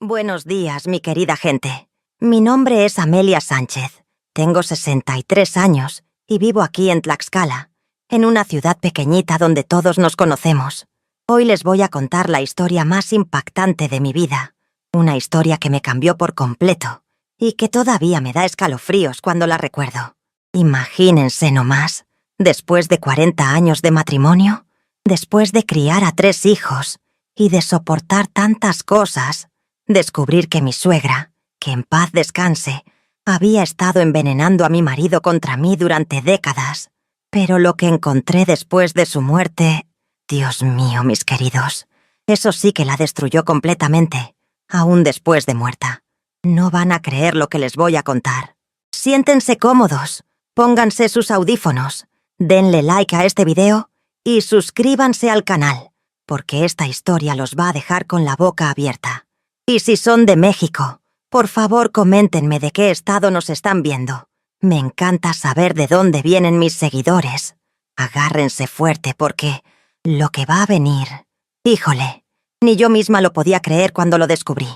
Buenos días, mi querida gente. Mi nombre es Amelia Sánchez. Tengo 63 años y vivo aquí en Tlaxcala, en una ciudad pequeñita donde todos nos conocemos. Hoy les voy a contar la historia más impactante de mi vida. Una historia que me cambió por completo y que todavía me da escalofríos cuando la recuerdo. Imagínense nomás, después de 40 años de matrimonio, después de criar a 3 hijos y de soportar tantas cosas, descubrir que mi suegra, que en paz descanse, había estado envenenando a mi marido contra mí durante décadas. Pero lo que encontré después de su muerte, Dios mío, mis queridos, eso sí que la destruyó completamente, aún después de muerta. No van a creer lo que les voy a contar. Siéntense cómodos, pónganse sus audífonos, denle like a este video y suscríbanse al canal, porque esta historia los va a dejar con la boca abierta. Y si son de México, por favor coméntenme de qué estado nos están viendo. Me encanta saber de dónde vienen mis seguidores. Agárrense fuerte porque lo que va a venir... Híjole, ni yo misma lo podía creer cuando lo descubrí.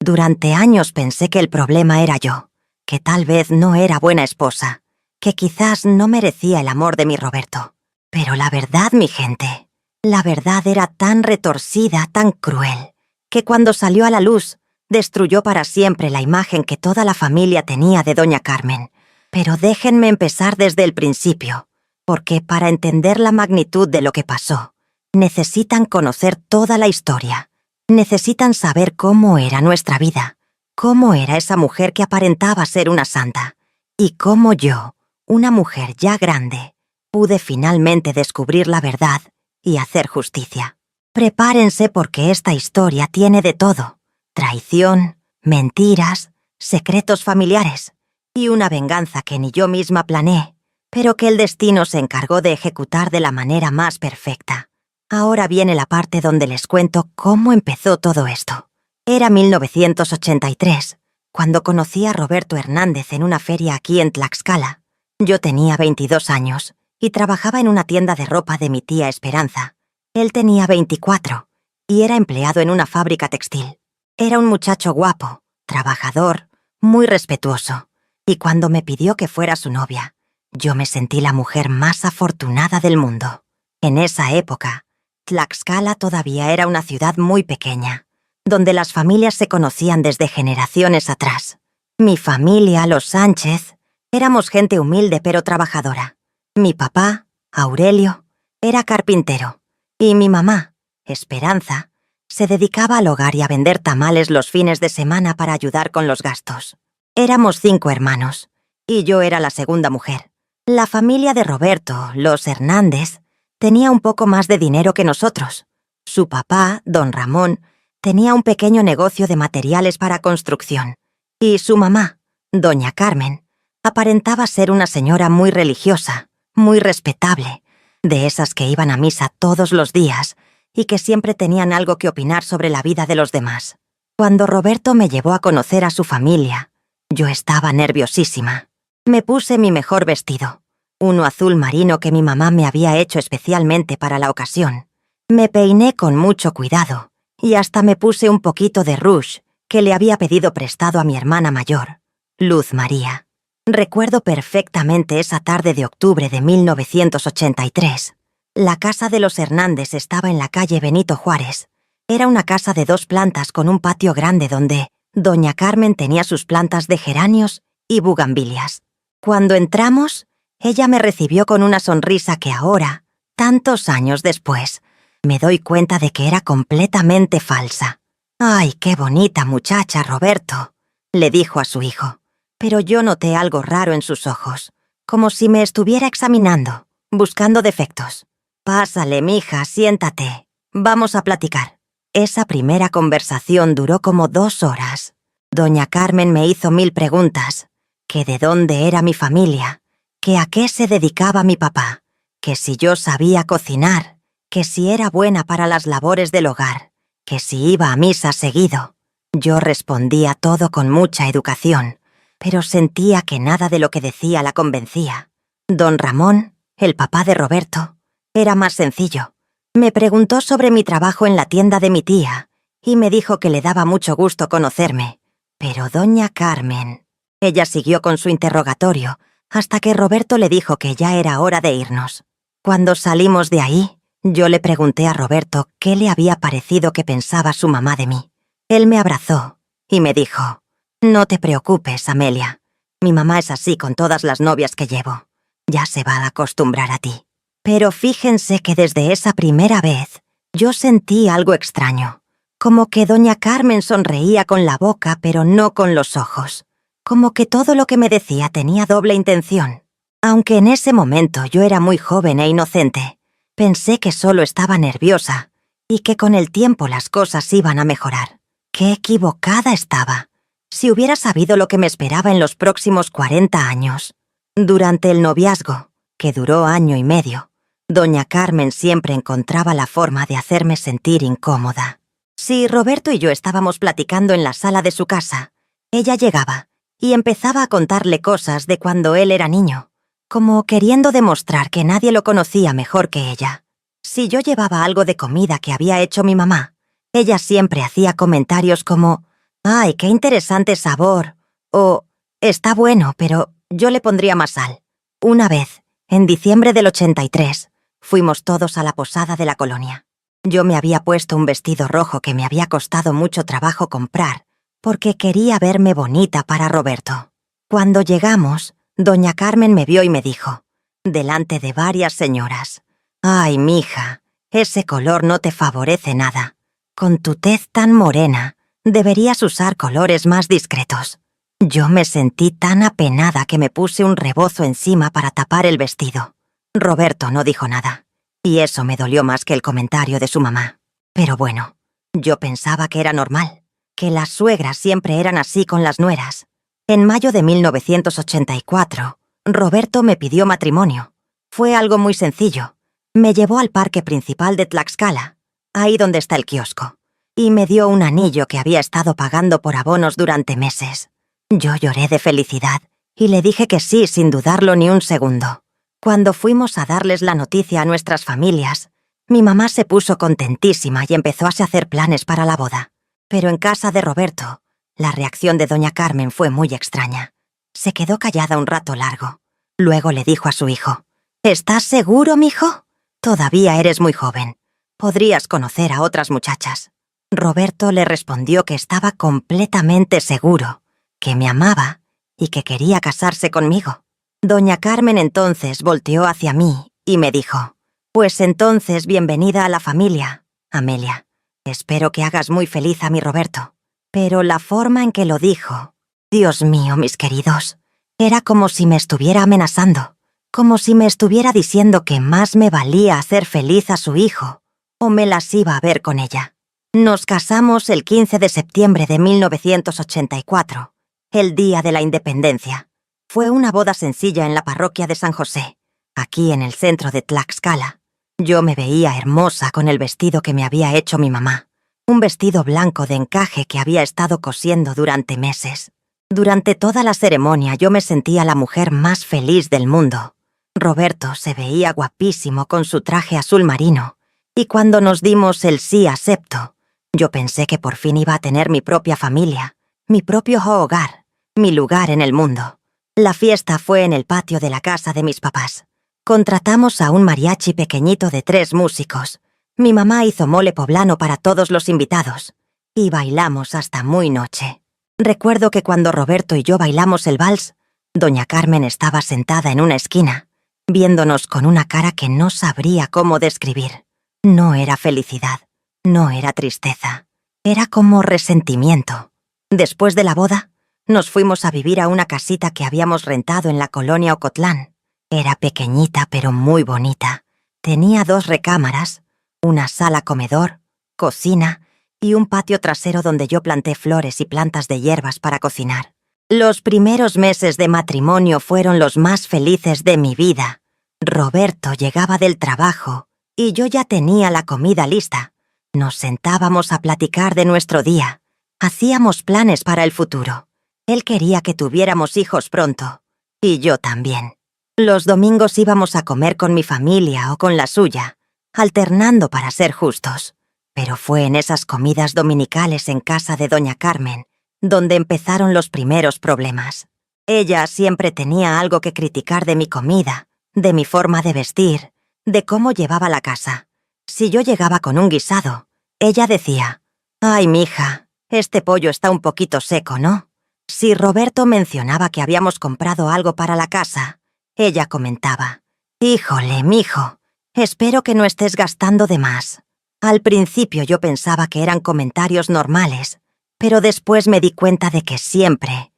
Durante años pensé que el problema era yo, que tal vez no era buena esposa, que quizás no merecía el amor de mi Roberto. Pero la verdad, mi gente, la verdad era tan retorcida, tan cruel, que cuando salió a la luz, destruyó para siempre la imagen que toda la familia tenía de doña Carmen. Pero déjenme empezar desde el principio, porque para entender la magnitud de lo que pasó, necesitan conocer toda la historia. Necesitan saber cómo era nuestra vida, cómo era esa mujer que aparentaba ser una santa, y cómo yo, una mujer ya grande, pude finalmente descubrir la verdad y hacer justicia. Prepárense porque esta historia tiene de todo: traición, mentiras, secretos familiares y una venganza que ni yo misma planeé, pero que el destino se encargó de ejecutar de la manera más perfecta. Ahora viene la parte donde les cuento cómo empezó todo esto. Era 1983, cuando conocí a Roberto Hernández en una feria aquí en Tlaxcala. Yo tenía 22 años y trabajaba en una tienda de ropa de mi tía Esperanza. Él tenía 24 y era empleado en una fábrica textil. Era un muchacho guapo, trabajador, muy respetuoso, y cuando me pidió que fuera su novia, yo me sentí la mujer más afortunada del mundo. En esa época, Tlaxcala todavía era una ciudad muy pequeña, donde las familias se conocían desde generaciones atrás. Mi familia, los Sánchez, éramos gente humilde pero trabajadora. Mi papá, Aurelio, era carpintero, y mi mamá, Esperanza, se dedicaba al hogar y a vender tamales los fines de semana para ayudar con los gastos. Éramos 5 hermanos, y yo era la segunda mujer. La familia de Roberto, los Hernández, tenía un poco más de dinero que nosotros. Su papá, don Ramón, tenía un pequeño negocio de materiales para construcción, y su mamá, doña Carmen, aparentaba ser una señora muy religiosa, muy respetable, de esas que iban a misa todos los días y que siempre tenían algo que opinar sobre la vida de los demás. Cuando Roberto me llevó a conocer a su familia, yo estaba nerviosísima. Me puse mi mejor vestido, uno azul marino que mi mamá me había hecho especialmente para la ocasión. Me peiné con mucho cuidado y hasta me puse un poquito de rouge que le había pedido prestado a mi hermana mayor, Luz María. Recuerdo perfectamente esa tarde de octubre de 1983. La casa de los Hernández estaba en la calle Benito Juárez. Era una casa de 2 plantas con un patio grande donde doña Carmen tenía sus plantas de geranios y bugambilias. Cuando entramos, ella me recibió con una sonrisa que ahora, tantos años después, me doy cuenta de que era completamente falsa. «Ay, qué bonita muchacha, Roberto», le dijo a su hijo. Pero yo noté algo raro en sus ojos, como si me estuviera examinando, buscando defectos. «Pásale, mija, siéntate. Vamos a platicar». Esa primera conversación duró como 2 horas. Doña Carmen me hizo 1000 preguntas, que de dónde era mi familia, que a qué se dedicaba mi papá, que si yo sabía cocinar, que si era buena para las labores del hogar, que si iba a misa seguido. Yo respondía todo con mucha educación, pero sentía que nada de lo que decía la convencía. Don Ramón, el papá de Roberto, era más sencillo. Me preguntó sobre mi trabajo en la tienda de mi tía y me dijo que le daba mucho gusto conocerme. Pero doña Carmen... Ella siguió con su interrogatorio hasta que Roberto le dijo que ya era hora de irnos. Cuando salimos de ahí, yo le pregunté a Roberto qué le había parecido que pensaba su mamá de mí. Él me abrazó y me dijo: «No te preocupes, Amelia. Mi mamá es así con todas las novias que llevo. Ya se va a acostumbrar a ti». Pero fíjense que desde esa primera vez yo sentí algo extraño. Como que doña Carmen sonreía con la boca pero no con los ojos. Como que todo lo que me decía tenía doble intención. Aunque en ese momento yo era muy joven e inocente, pensé que solo estaba nerviosa y que con el tiempo las cosas iban a mejorar. ¡Qué equivocada estaba! Si hubiera sabido lo que me esperaba en los próximos 40 años. Durante el noviazgo, que duró año y medio, doña Carmen siempre encontraba la forma de hacerme sentir incómoda. Si Roberto y yo estábamos platicando en la sala de su casa, ella llegaba y empezaba a contarle cosas de cuando él era niño, como queriendo demostrar que nadie lo conocía mejor que ella. Si yo llevaba algo de comida que había hecho mi mamá, ella siempre hacía comentarios como: «¡Ay, qué interesante sabor!» o «Está bueno, pero yo le pondría más sal». Una vez, en diciembre del 83, fuimos todos a la posada de la colonia. Yo me había puesto un vestido rojo que me había costado mucho trabajo comprar, porque quería verme bonita para Roberto. Cuando llegamos, doña Carmen me vio y me dijo, delante de varias señoras: «Ay, mija, ese color no te favorece nada. Con tu tez tan morena, deberías usar colores más discretos». Yo me sentí tan apenada que me puse un rebozo encima para tapar el vestido. Roberto no dijo nada, y eso me dolió más que el comentario de su mamá. Pero bueno, yo pensaba que era normal, que las suegras siempre eran así con las nueras. En mayo de 1984, Roberto me pidió matrimonio. Fue algo muy sencillo. Me llevó al parque principal de Tlaxcala, ahí donde está el kiosco, y me dio un anillo que había estado pagando por abonos durante meses. Yo lloré de felicidad y le dije que sí sin dudarlo ni un segundo. Cuando fuimos a darles la noticia a nuestras familias, mi mamá se puso contentísima y empezó a hacer planes para la boda. Pero en casa de Roberto, la reacción de doña Carmen fue muy extraña. Se quedó callada un rato largo. Luego le dijo a su hijo: «¿Estás seguro, mijo? Todavía eres muy joven. Podrías conocer a otras muchachas». Roberto le respondió que estaba completamente seguro, que me amaba y que quería casarse conmigo. Doña Carmen entonces volteó hacia mí y me dijo: «Pues entonces bienvenida a la familia, Amelia. Espero que hagas muy feliz a mi Roberto». Pero la forma en que lo dijo, Dios mío, mis queridos, era como si me estuviera amenazando, como si me estuviera diciendo que más me valía hacer feliz a su hijo o me las iba a ver con ella. Nos casamos el 15 de septiembre de 1984, el día de la independencia. Fue una boda sencilla en la parroquia de San José, aquí en el centro de Tlaxcala. Yo me veía hermosa con el vestido que me había hecho mi mamá, un vestido blanco de encaje que había estado cosiendo durante meses. Durante toda la ceremonia yo me sentía la mujer más feliz del mundo. Roberto se veía guapísimo con su traje azul marino, y cuando nos dimos el sí acepto, yo pensé que por fin iba a tener mi propia familia, mi propio hogar, mi lugar en el mundo. La fiesta fue en el patio de la casa de mis papás. Contratamos a un mariachi pequeñito de 3 músicos. Mi mamá hizo mole poblano para todos los invitados, y bailamos hasta muy noche. Recuerdo que cuando Roberto y yo bailamos el vals, doña Carmen estaba sentada en una esquina, viéndonos con una cara que no sabría cómo describir. No era felicidad, no era tristeza, era como resentimiento. Después de la boda, nos fuimos a vivir a una casita que habíamos rentado en la colonia Ocotlán. Era pequeñita pero muy bonita. Tenía 2 recámaras, una sala comedor, cocina y un patio trasero donde yo planté flores y plantas de hierbas para cocinar. Los primeros meses de matrimonio fueron los más felices de mi vida. Roberto llegaba del trabajo y yo ya tenía la comida lista. Nos sentábamos a platicar de nuestro día. Hacíamos planes para el futuro. Él quería que tuviéramos hijos pronto, y yo también. Los domingos íbamos a comer con mi familia o con la suya, alternando para ser justos. Pero fue en esas comidas dominicales en casa de doña Carmen donde empezaron los primeros problemas. Ella siempre tenía algo que criticar de mi comida, de mi forma de vestir, de cómo llevaba la casa. Si yo llegaba con un guisado, ella decía: «Ay, mija, este pollo está un poquito seco, ¿no?». Si Roberto mencionaba que habíamos comprado algo para la casa, ella comentaba: «Híjole, mijo, espero que no estés gastando de más». Al principio yo pensaba que eran comentarios normales, pero después me di cuenta de que siempre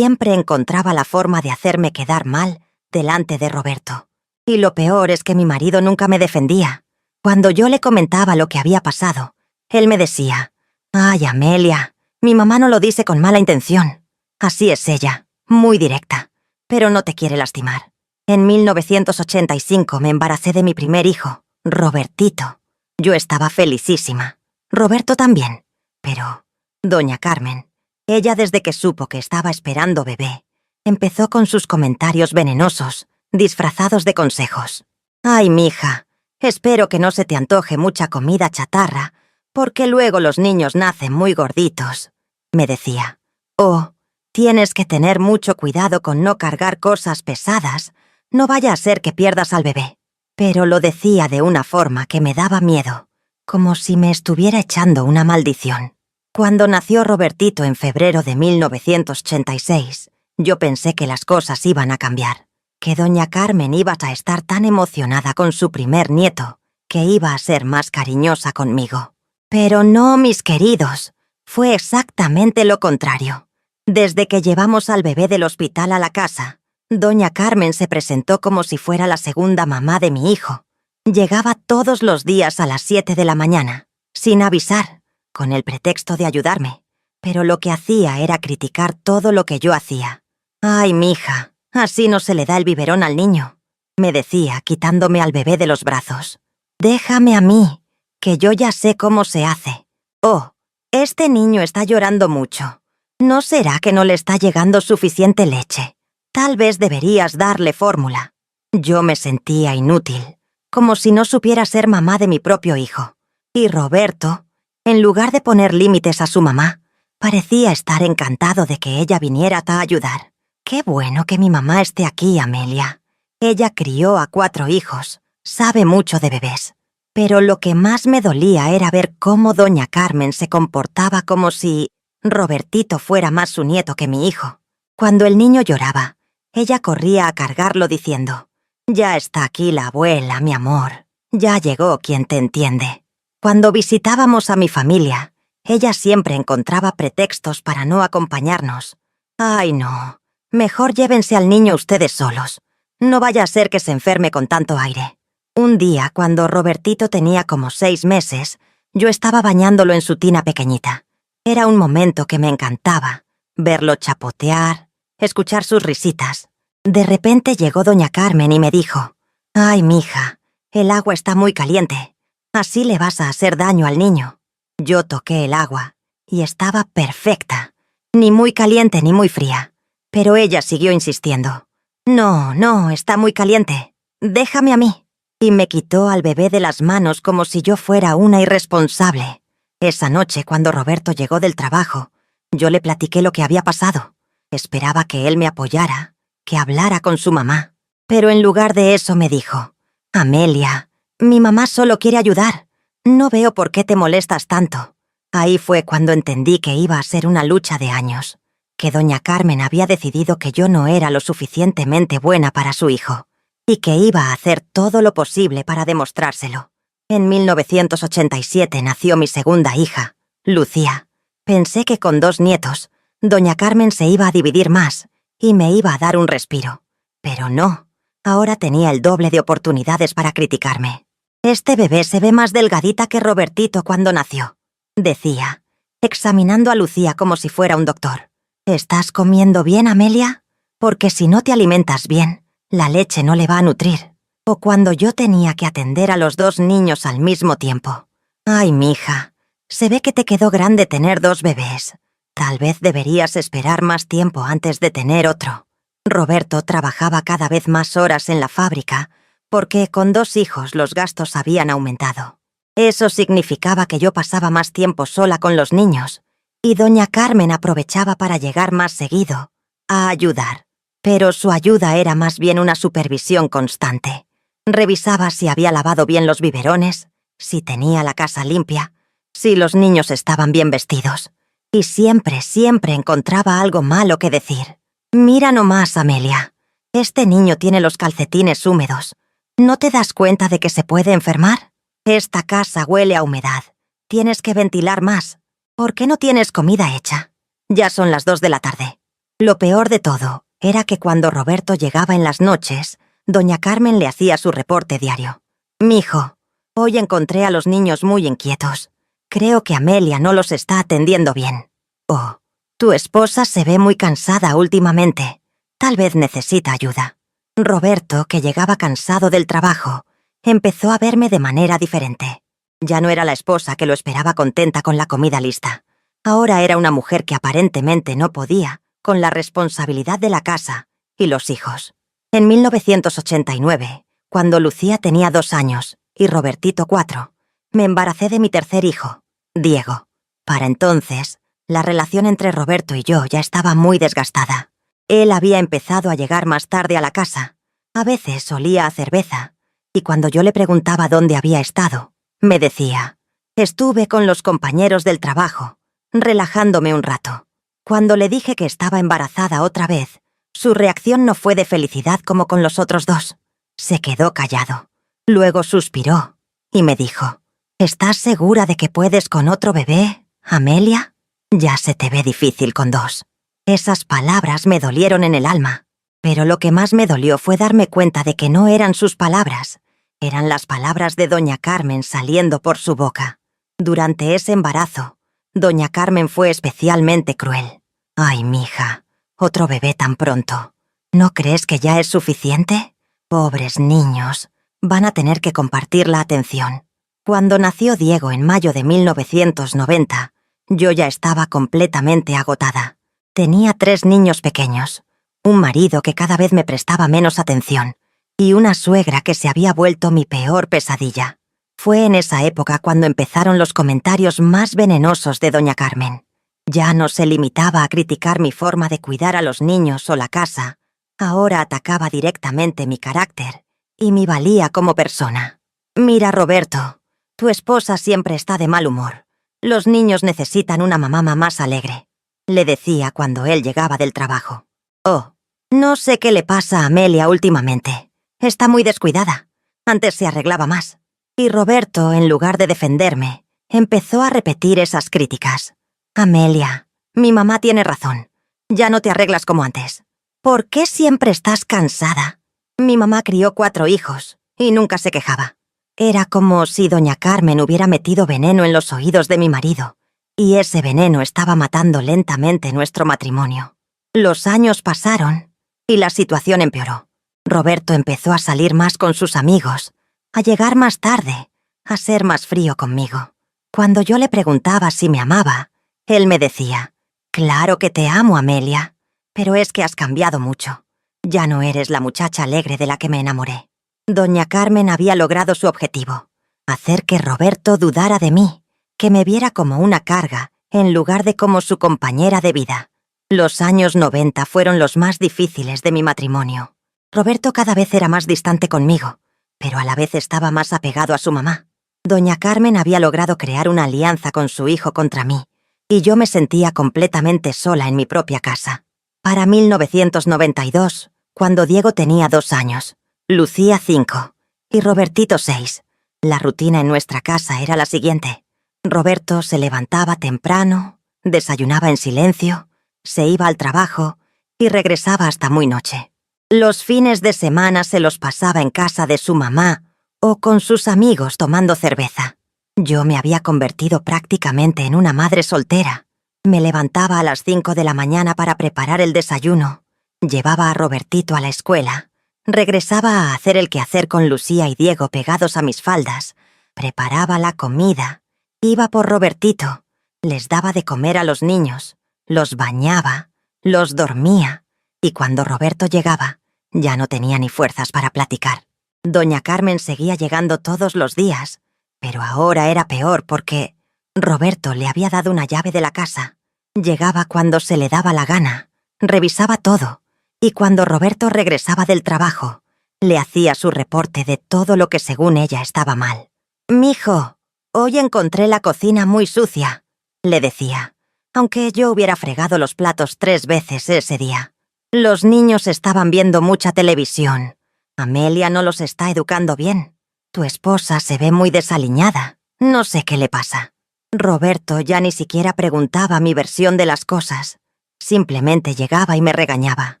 encontraba la forma de hacerme quedar mal delante de Roberto. Y lo peor es que mi marido nunca me defendía. Cuando yo le comentaba lo que había pasado, él me decía: «Ay, Amelia, mi mamá no lo dice con mala intención. Así es ella, muy directa, pero no te quiere lastimar». En 1985 me embaracé de mi primer hijo, Robertito. Yo estaba felicísima. Roberto también. Pero doña Carmen, ella desde que supo que estaba esperando bebé, empezó con sus comentarios venenosos, disfrazados de consejos. «Ay, mija, espero que no se te antoje mucha comida chatarra, porque luego los niños nacen muy gorditos», me decía. «Oh, tienes que tener mucho cuidado con no cargar cosas pesadas, no vaya a ser que pierdas al bebé». Pero lo decía de una forma que me daba miedo, como si me estuviera echando una maldición. Cuando nació Robertito en febrero de 1986, yo pensé que las cosas iban a cambiar, que doña Carmen iba a estar tan emocionada con su primer nieto, que iba a ser más cariñosa conmigo. Pero no, mis queridos, fue exactamente lo contrario. Desde que llevamos al bebé del hospital a la casa, doña Carmen se presentó como si fuera la segunda mamá de mi hijo. Llegaba todos los días a las 7 de la mañana, sin avisar, con el pretexto de ayudarme, pero lo que hacía era criticar todo lo que yo hacía. «Ay, mija, así no se le da el biberón al niño», me decía, quitándome al bebé de los brazos. «Déjame a mí, que yo ya sé cómo se hace. Oh, este niño está llorando mucho. ¿No será que no le está llegando suficiente leche? Tal vez deberías darle fórmula». Yo me sentía inútil, como si no supiera ser mamá de mi propio hijo. Y Roberto, en lugar de poner límites a su mamá, parecía estar encantado de que ella viniera a ayudar. «Qué bueno que mi mamá esté aquí, Amelia. Ella crió a 4 hijos, sabe mucho de bebés». Pero lo que más me dolía era ver cómo doña Carmen se comportaba como si Robertito fuera más su nieto que mi hijo. Cuando el niño lloraba, ella corría a cargarlo diciendo: «Ya está aquí la abuela, mi amor. Ya llegó quien te entiende». Cuando visitábamos a mi familia, ella siempre encontraba pretextos para no acompañarnos. «Ay, no. Mejor llévense al niño ustedes solos. No vaya a ser que se enferme con tanto aire». Un día, cuando Robertito tenía como 6 meses, yo estaba bañándolo en su tina pequeñita. Era un momento que me encantaba, verlo chapotear, escuchar sus risitas. De repente llegó doña Carmen y me dijo: «Ay, mija, el agua está muy caliente. Así le vas a hacer daño al niño». Yo toqué el agua y estaba perfecta, ni muy caliente ni muy fría. Pero ella siguió insistiendo: «No, no, está muy caliente. Déjame a mí». Y me quitó al bebé de las manos como si yo fuera una irresponsable. Esa noche, cuando Roberto llegó del trabajo, yo le platiqué lo que había pasado. Esperaba que él me apoyara, que hablara con su mamá. Pero en lugar de eso me dijo: «Amelia, mi mamá solo quiere ayudar. No veo por qué te molestas tanto». Ahí fue cuando entendí que iba a ser una lucha de años, que doña Carmen había decidido que yo no era lo suficientemente buena para su hijo, y que iba a hacer todo lo posible para demostrárselo. En 1987 nació mi segunda hija, Lucía. Pensé que con 2 nietos, doña Carmen se iba a dividir más y me iba a dar un respiro. Pero no, ahora tenía el doble de oportunidades para criticarme. «Este bebé se ve más delgadita que Robertito cuando nació», decía, examinando a Lucía como si fuera un doctor. «¿Estás comiendo bien, Amelia? Porque si no te alimentas bien, la leche no le va a nutrir». O cuando yo tenía que atender a los 2 niños al mismo tiempo: «Ay, mija, se ve que te quedó grande tener 2 bebés. Tal vez deberías esperar más tiempo antes de tener otro». Roberto trabajaba cada vez más horas en la fábrica, porque con 2 hijos los gastos habían aumentado. Eso significaba que yo pasaba más tiempo sola con los niños, y doña Carmen aprovechaba para llegar más seguido, a ayudar. Pero su ayuda era más bien una supervisión constante. Revisaba si había lavado bien los biberones, si tenía la casa limpia, si los niños estaban bien vestidos. Y siempre encontraba algo malo que decir. Mira nomás, Amelia. Este niño tiene los calcetines húmedos. ¿No te das cuenta de que se puede enfermar? Esta casa huele a humedad. Tienes que ventilar más. ¿Por qué no tienes comida hecha? Ya son las 2 de la tarde. Lo peor de todo era que cuando Roberto llegaba en las noches, doña Carmen le hacía su reporte diario. «Mijo, hoy encontré a los niños muy inquietos. Creo que Amelia no los está atendiendo bien. Oh, tu esposa se ve muy cansada últimamente. Tal vez necesita ayuda». Roberto, que llegaba cansado del trabajo, empezó a verme de manera diferente. Ya no era la esposa que lo esperaba contenta con la comida lista. Ahora era una mujer que aparentemente no podía con la responsabilidad de la casa y los hijos. En 1989, cuando Lucía tenía 2 años y Robertito 4, me embaracé de mi tercer hijo, Diego. Para entonces, la relación entre Roberto y yo ya estaba muy desgastada. Él había empezado a llegar más tarde a la casa. A veces olía a cerveza, y cuando yo le preguntaba dónde había estado, me decía: «Estuve con los compañeros del trabajo, relajándome un rato». Cuando le dije que estaba embarazada otra vez, su reacción no fue de felicidad como con los otros 2. Se quedó callado. Luego suspiró y me dijo: «¿Estás segura de que puedes con otro bebé, Amelia? Ya se te ve difícil con 2». Esas palabras me dolieron en el alma, pero lo que más me dolió fue darme cuenta de que no eran sus palabras, eran las palabras de doña Carmen saliendo por su boca. Durante ese embarazo, doña Carmen fue especialmente cruel. «Ay, mija, otro bebé tan pronto. ¿No crees que ya es suficiente? Pobres niños, van a tener que compartir la atención». Cuando nació Diego en mayo de 1990, yo ya estaba completamente agotada. Tenía 3 niños pequeños, un marido que cada vez me prestaba menos atención y una suegra que se había vuelto mi peor pesadilla. Fue en esa época cuando empezaron los comentarios más venenosos de doña Carmen. Ya no se limitaba a criticar mi forma de cuidar a los niños o la casa, ahora atacaba directamente mi carácter y mi valía como persona. «Mira, Roberto, tu esposa siempre está de mal humor. Los niños necesitan una mamá más alegre», le decía cuando él llegaba del trabajo. «Oh, no sé qué le pasa a Amelia últimamente. Está muy descuidada. Antes se arreglaba más». Y Roberto, en lugar de defenderme, empezó a repetir esas críticas. «Amelia, mi mamá tiene razón. Ya no te arreglas como antes. ¿Por qué siempre estás cansada? Mi mamá crió 4 hijos y nunca se quejaba». Era como si doña Carmen hubiera metido veneno en los oídos de mi marido, y ese veneno estaba matando lentamente nuestro matrimonio. Los años pasaron y la situación empeoró. Roberto empezó a salir más con sus amigos, a llegar más tarde, a ser más frío conmigo. Cuando yo le preguntaba si me amaba, él me decía: «Claro que te amo, Amelia, pero es que has cambiado mucho. Ya no eres la muchacha alegre de la que me enamoré». Doña Carmen había logrado su objetivo: hacer que Roberto dudara de mí, que me viera como una carga en lugar de como su compañera de vida. Los años 90 fueron los más difíciles de mi matrimonio. Roberto cada vez era más distante conmigo, pero a la vez estaba más apegado a su mamá. Doña Carmen había logrado crear una alianza con su hijo contra mí, y yo me sentía completamente sola en mi propia casa. Para 1992, cuando Diego tenía 2 años, Lucía 5 y Robertito 6, la rutina en nuestra casa era la siguiente. Roberto se levantaba temprano, desayunaba en silencio, se iba al trabajo y regresaba hasta muy noche. Los fines de semana se los pasaba en casa de su mamá o con sus amigos tomando cerveza. Yo me había convertido prácticamente en una madre soltera. Me levantaba a las 5 de la mañana para preparar el desayuno, llevaba a Robertito a la escuela, regresaba a hacer el quehacer con Lucía y Diego pegados a mis faldas, preparaba la comida, iba por Robertito, les daba de comer a los niños, los bañaba, los dormía, y cuando Roberto llegaba, ya no tenía ni fuerzas para platicar. Doña Carmen seguía llegando todos los días, Pero ahora era peor porque Roberto le había dado una llave de la casa. Llegaba cuando se le daba la gana, revisaba todo, y cuando Roberto regresaba del trabajo, le hacía su reporte de todo lo que según ella estaba mal. «Mijo, hoy encontré la cocina muy sucia», le decía, aunque yo hubiera fregado los platos 3 veces ese día. Los niños estaban viendo mucha televisión. Amelia no los está educando bien. Tu esposa se ve muy desaliñada. No sé qué le pasa. Roberto ya ni siquiera preguntaba mi versión de las cosas. Simplemente llegaba y me regañaba.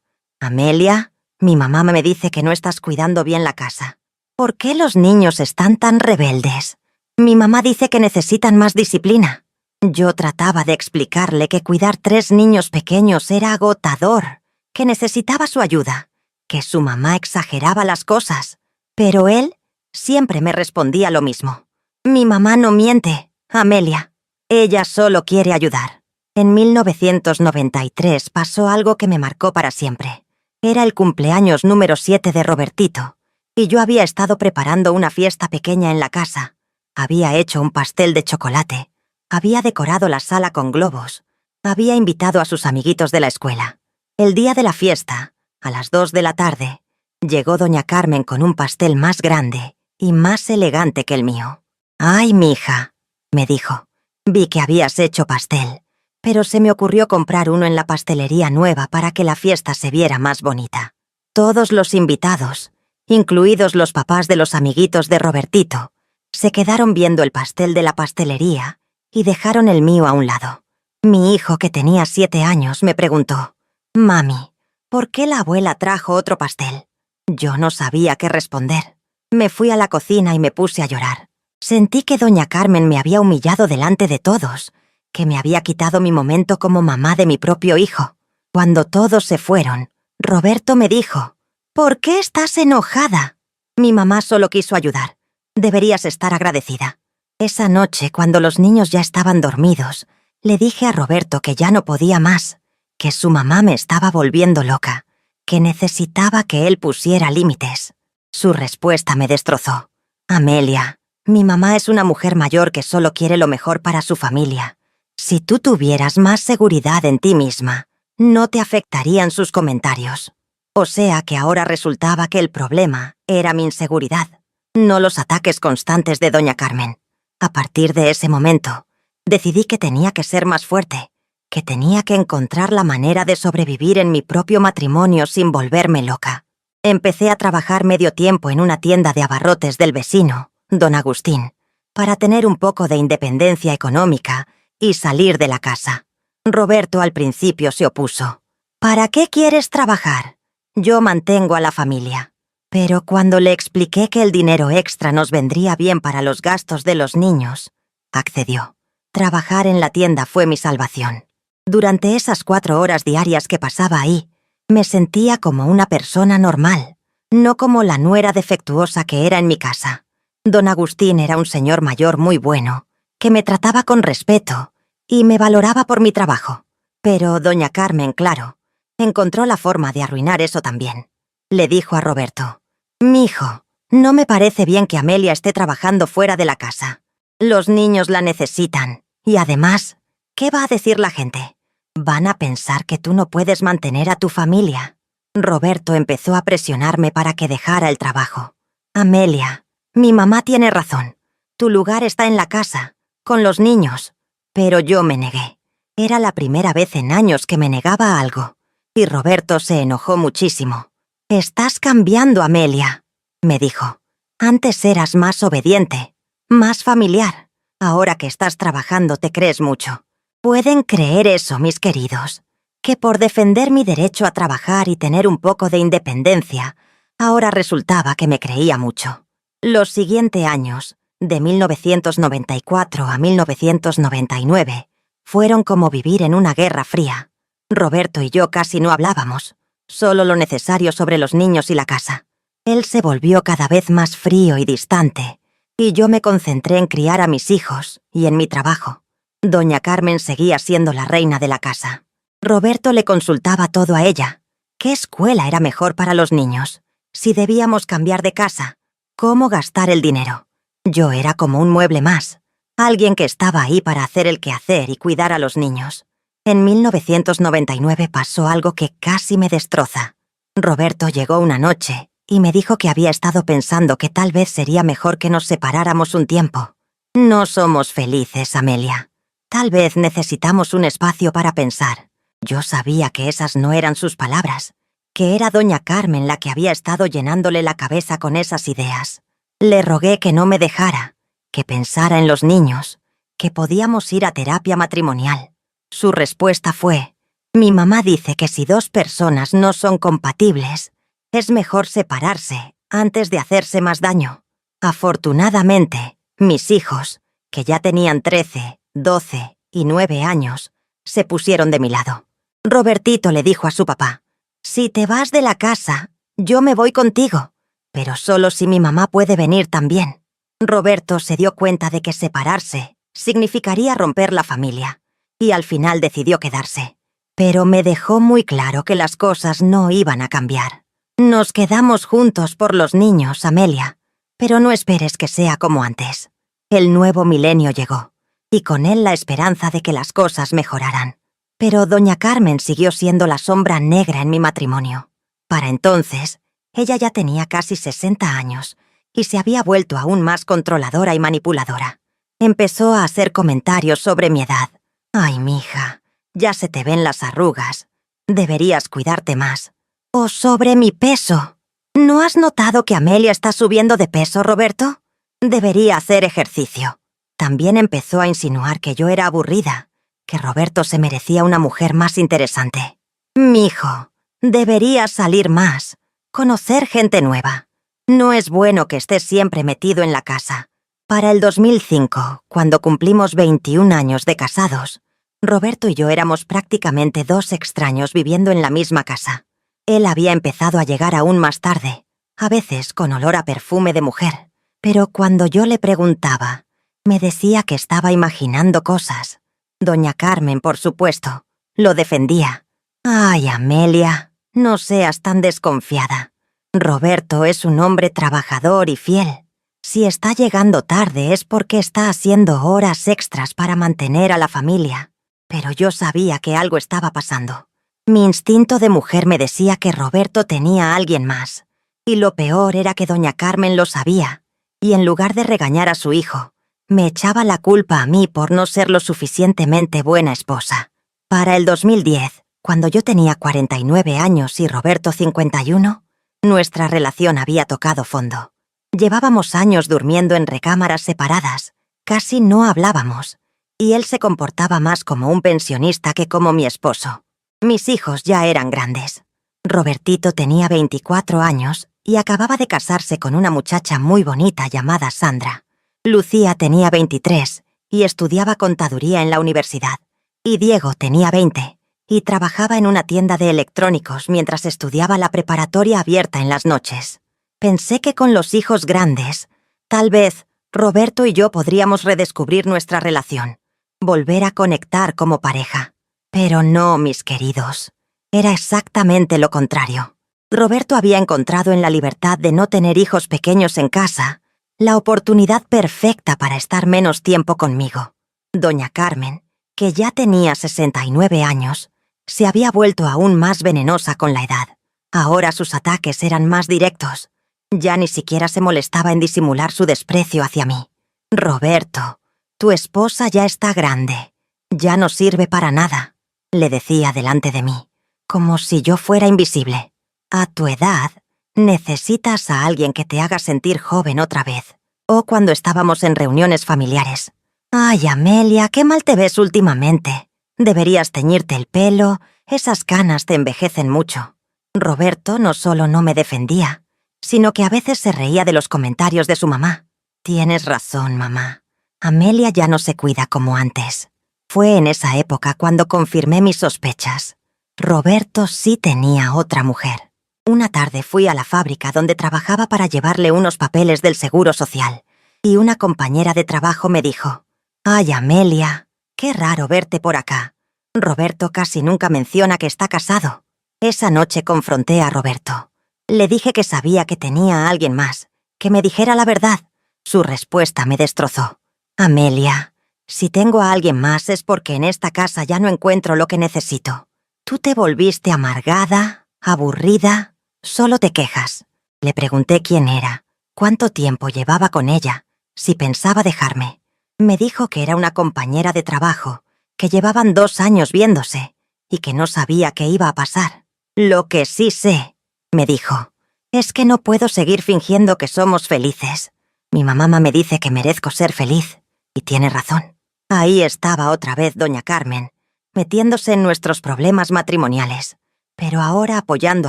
«Amelia, mi mamá me dice que no estás cuidando bien la casa. ¿Por qué los niños están tan rebeldes? Mi mamá dice que necesitan más disciplina». Yo trataba de explicarle que cuidar 3 niños pequeños era agotador, que necesitaba su ayuda, que su mamá exageraba las cosas. Pero él siempre me respondía lo mismo. «Mi mamá no miente, Amelia. Ella solo quiere ayudar». En 1993 pasó algo que me marcó para siempre. Era el cumpleaños número 7 de Robertito, y yo había estado preparando una fiesta pequeña en la casa. Había hecho un pastel de chocolate. Había decorado la sala con globos. Había invitado a sus amiguitos de la escuela. El día de la fiesta, a las 2 de la tarde, llegó doña Carmen con un pastel más grande y más elegante que el mío. «Ay, mija», me dijo, «vi que habías hecho pastel, pero se me ocurrió comprar uno en la pastelería nueva para que la fiesta se viera más bonita». Todos los invitados, incluidos los papás de los amiguitos de Robertito, se quedaron viendo el pastel de la pastelería y dejaron el mío a un lado. Mi hijo, que tenía 7 años, me preguntó: «Mami, ¿por qué la abuela trajo otro pastel?». Yo no sabía qué responder. Me fui a la cocina y me puse a llorar. Sentí que doña Carmen me había humillado delante de todos, que me había quitado mi momento como mamá de mi propio hijo. Cuando todos se fueron, Roberto me dijo: «¿Por qué estás enojada? Mi mamá solo quiso ayudar. Deberías estar agradecida». Esa noche, cuando los niños ya estaban dormidos, le dije a Roberto que ya no podía más, que su mamá me estaba volviendo loca, que necesitaba que él pusiera límites. Su respuesta me destrozó. «Amelia, mi mamá es una mujer mayor que solo quiere lo mejor para su familia. Si tú tuvieras más seguridad en ti misma, no te afectarían sus comentarios». O sea que ahora resultaba que el problema era mi inseguridad, no los ataques constantes de doña Carmen. A partir de ese momento, decidí que tenía que ser más fuerte, que tenía que encontrar la manera de sobrevivir en mi propio matrimonio sin volverme loca. Empecé a trabajar medio tiempo en una tienda de abarrotes del vecino, don Agustín, para tener un poco de independencia económica y salir de la casa. Roberto al principio se opuso. «¿Para qué quieres trabajar? Yo mantengo a la familia». Pero cuando le expliqué que el dinero extra nos vendría bien para los gastos de los niños, accedió. Trabajar en la tienda fue mi salvación. Durante esas 4 horas diarias que pasaba ahí, me sentía como una persona normal, no como la nuera defectuosa que era en mi casa. Don Agustín era un señor mayor muy bueno, que me trataba con respeto y me valoraba por mi trabajo. Pero doña Carmen, claro, encontró la forma de arruinar eso también. Le dijo a Roberto: «Mijo, no me parece bien que Amelia esté trabajando fuera de la casa. Los niños la necesitan. Y además, ¿qué va a decir la gente? Van a pensar que tú no puedes mantener a tu familia». Roberto empezó a presionarme para que dejara el trabajo. «Amelia, mi mamá tiene razón. Tu lugar está en la casa, con los niños». Pero yo me negué. Era la primera vez en años que me negaba a algo. Y Roberto se enojó muchísimo. «Estás cambiando, Amelia», me dijo. «Antes eras más obediente, más familiar. Ahora que estás trabajando te crees mucho. ¿Pueden creer eso, mis queridos? Que por defender mi derecho a trabajar y tener un poco de independencia, ahora resultaba que me creía mucho». Los siguientes años, de 1994 a 1999, fueron como vivir en una guerra fría. Roberto y yo casi no hablábamos. Solo lo necesario sobre los niños y la casa. Él se volvió cada vez más frío y distante, y yo me concentré en criar a mis hijos y en mi trabajo. Doña Carmen seguía siendo la reina de la casa. Roberto le consultaba todo a ella. ¿Qué escuela era mejor para los niños? Si debíamos cambiar de casa. ¿Cómo gastar el dinero? Yo era como un mueble más, alguien que estaba ahí para hacer el quehacer y cuidar a los niños. En 1999 pasó algo que casi me destroza. Roberto llegó una noche y me dijo que había estado pensando que tal vez sería mejor que nos separáramos un tiempo. No somos felices, Amelia. Tal vez necesitamos un espacio para pensar. Yo sabía que esas no eran sus palabras, que era doña Carmen la que había estado llenándole la cabeza con esas ideas. Le rogué que no me dejara, que pensara en los niños, que podíamos ir a terapia matrimonial. Su respuesta fue: mi mamá dice que si dos personas no son compatibles, es mejor separarse antes de hacerse más daño. Afortunadamente, mis hijos, que ya tenían 13, 12 y 9 años, se pusieron de mi lado. Robertito le dijo a su papá: si te vas de la casa, yo me voy contigo, pero solo si mi mamá puede venir también. Roberto se dio cuenta de que separarse significaría romper la familia, y al final decidió quedarse. Pero me dejó muy claro que las cosas no iban a cambiar. Nos quedamos juntos por los niños, Amelia, pero no esperes que sea como antes. El nuevo milenio llegó, y con él la esperanza de que las cosas mejoraran. Pero doña Carmen siguió siendo la sombra negra en mi matrimonio. Para entonces, ella ya tenía casi 60 años y se había vuelto aún más controladora y manipuladora. Empezó a hacer comentarios sobre mi edad. Ay, mija, ya se te ven las arrugas. Deberías cuidarte más. O sobre mi peso. ¿No has notado que Amelia está subiendo de peso, Roberto? Debería hacer ejercicio. También empezó a insinuar que yo era aburrida, que Roberto se merecía una mujer más interesante. Mijo, deberías salir más, conocer gente nueva. No es bueno que estés siempre metido en la casa. Para el 2005, cuando cumplimos 21 años de casados, Roberto y yo éramos prácticamente dos extraños viviendo en la misma casa. Él había empezado a llegar aún más tarde, a veces con olor a perfume de mujer, pero cuando yo le preguntaba, me decía que estaba imaginando cosas. Doña Carmen, por supuesto, lo defendía. Ay, Amelia, no seas tan desconfiada. Roberto es un hombre trabajador y fiel. Si está llegando tarde es porque está haciendo horas extras para mantener a la familia. Pero yo sabía que algo estaba pasando. Mi instinto de mujer me decía que Roberto tenía a alguien más. Y lo peor era que doña Carmen lo sabía, y en lugar de regañar a su hijo, me echaba la culpa a mí por no ser lo suficientemente buena esposa. Para el 2010, cuando yo tenía 49 años y Roberto 51, nuestra relación había tocado fondo. Llevábamos años durmiendo en recámaras separadas, casi no hablábamos, y él se comportaba más como un pensionista que como mi esposo. Mis hijos ya eran grandes. Robertito tenía 24 años y acababa de casarse con una muchacha muy bonita llamada Sandra. Lucía tenía 23 y estudiaba contaduría en la universidad. Y Diego tenía 20 y trabajaba en una tienda de electrónicos mientras estudiaba la preparatoria abierta en las noches. Pensé que con los hijos grandes, tal vez Roberto y yo podríamos redescubrir nuestra relación, volver a conectar como pareja. Pero no, mis queridos. Era exactamente lo contrario. Roberto había encontrado en la libertad de no tener hijos pequeños en casa la oportunidad perfecta para estar menos tiempo conmigo. Doña Carmen, que ya tenía 69 años, se había vuelto aún más venenosa con la edad. Ahora sus ataques eran más directos. Ya ni siquiera se molestaba en disimular su desprecio hacia mí. Roberto, tu esposa ya está grande. Ya no sirve para nada, le decía delante de mí, como si yo fuera invisible. A tu edad, necesitas a alguien que te haga sentir joven otra vez. O cuando estábamos en reuniones familiares. Ay, Amelia, qué mal te ves últimamente. Deberías teñirte el pelo, esas canas te envejecen mucho. Roberto no solo no me defendía, sino que a veces se reía de los comentarios de su mamá. Tienes razón, mamá. Amelia ya no se cuida como antes. Fue en esa época cuando confirmé mis sospechas. Roberto sí tenía otra mujer. Una tarde fui a la fábrica donde trabajaba para llevarle unos papeles del Seguro Social, y una compañera de trabajo me dijo: «Ay, Amelia, qué raro verte por acá. Roberto casi nunca menciona que está casado». Esa noche confronté a Roberto. Le dije que sabía que tenía a alguien más, que me dijera la verdad, Su respuesta me destrozó. Amelia, si tengo a alguien más es porque en esta casa ya no encuentro lo que necesito. Tú te volviste amargada, aburrida, solo te quejas. Le pregunté quién era, cuánto tiempo llevaba con ella, si pensaba dejarme. Me dijo que era una compañera de trabajo, que llevaban 2 años viéndose y que no sabía qué iba a pasar. Lo que sí sé, me dijo, es que no puedo seguir fingiendo que somos felices. Mi mamá me dice que merezco ser feliz, y tiene razón. Ahí estaba otra vez doña Carmen, metiéndose en nuestros problemas matrimoniales, pero ahora apoyando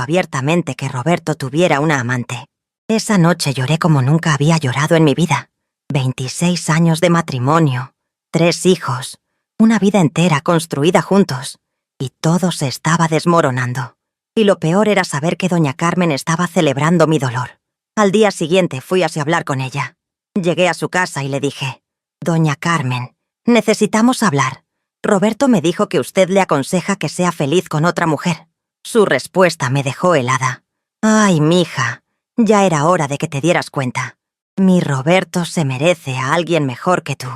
abiertamente que Roberto tuviera una amante. Esa noche lloré como nunca había llorado en mi vida. 26 años de matrimonio, 3 hijos, una vida entera construida juntos, y todo se estaba desmoronando. Y lo peor era saber que doña Carmen estaba celebrando mi dolor. Al día siguiente fui hacia hablar con ella. Llegué a su casa y le dije, «Doña Carmen, necesitamos hablar. Roberto me dijo que usted le aconseja que sea feliz con otra mujer». Su respuesta me dejó helada. «Ay, mija, ya era hora de que te dieras cuenta. Mi Roberto se merece a alguien mejor que tú.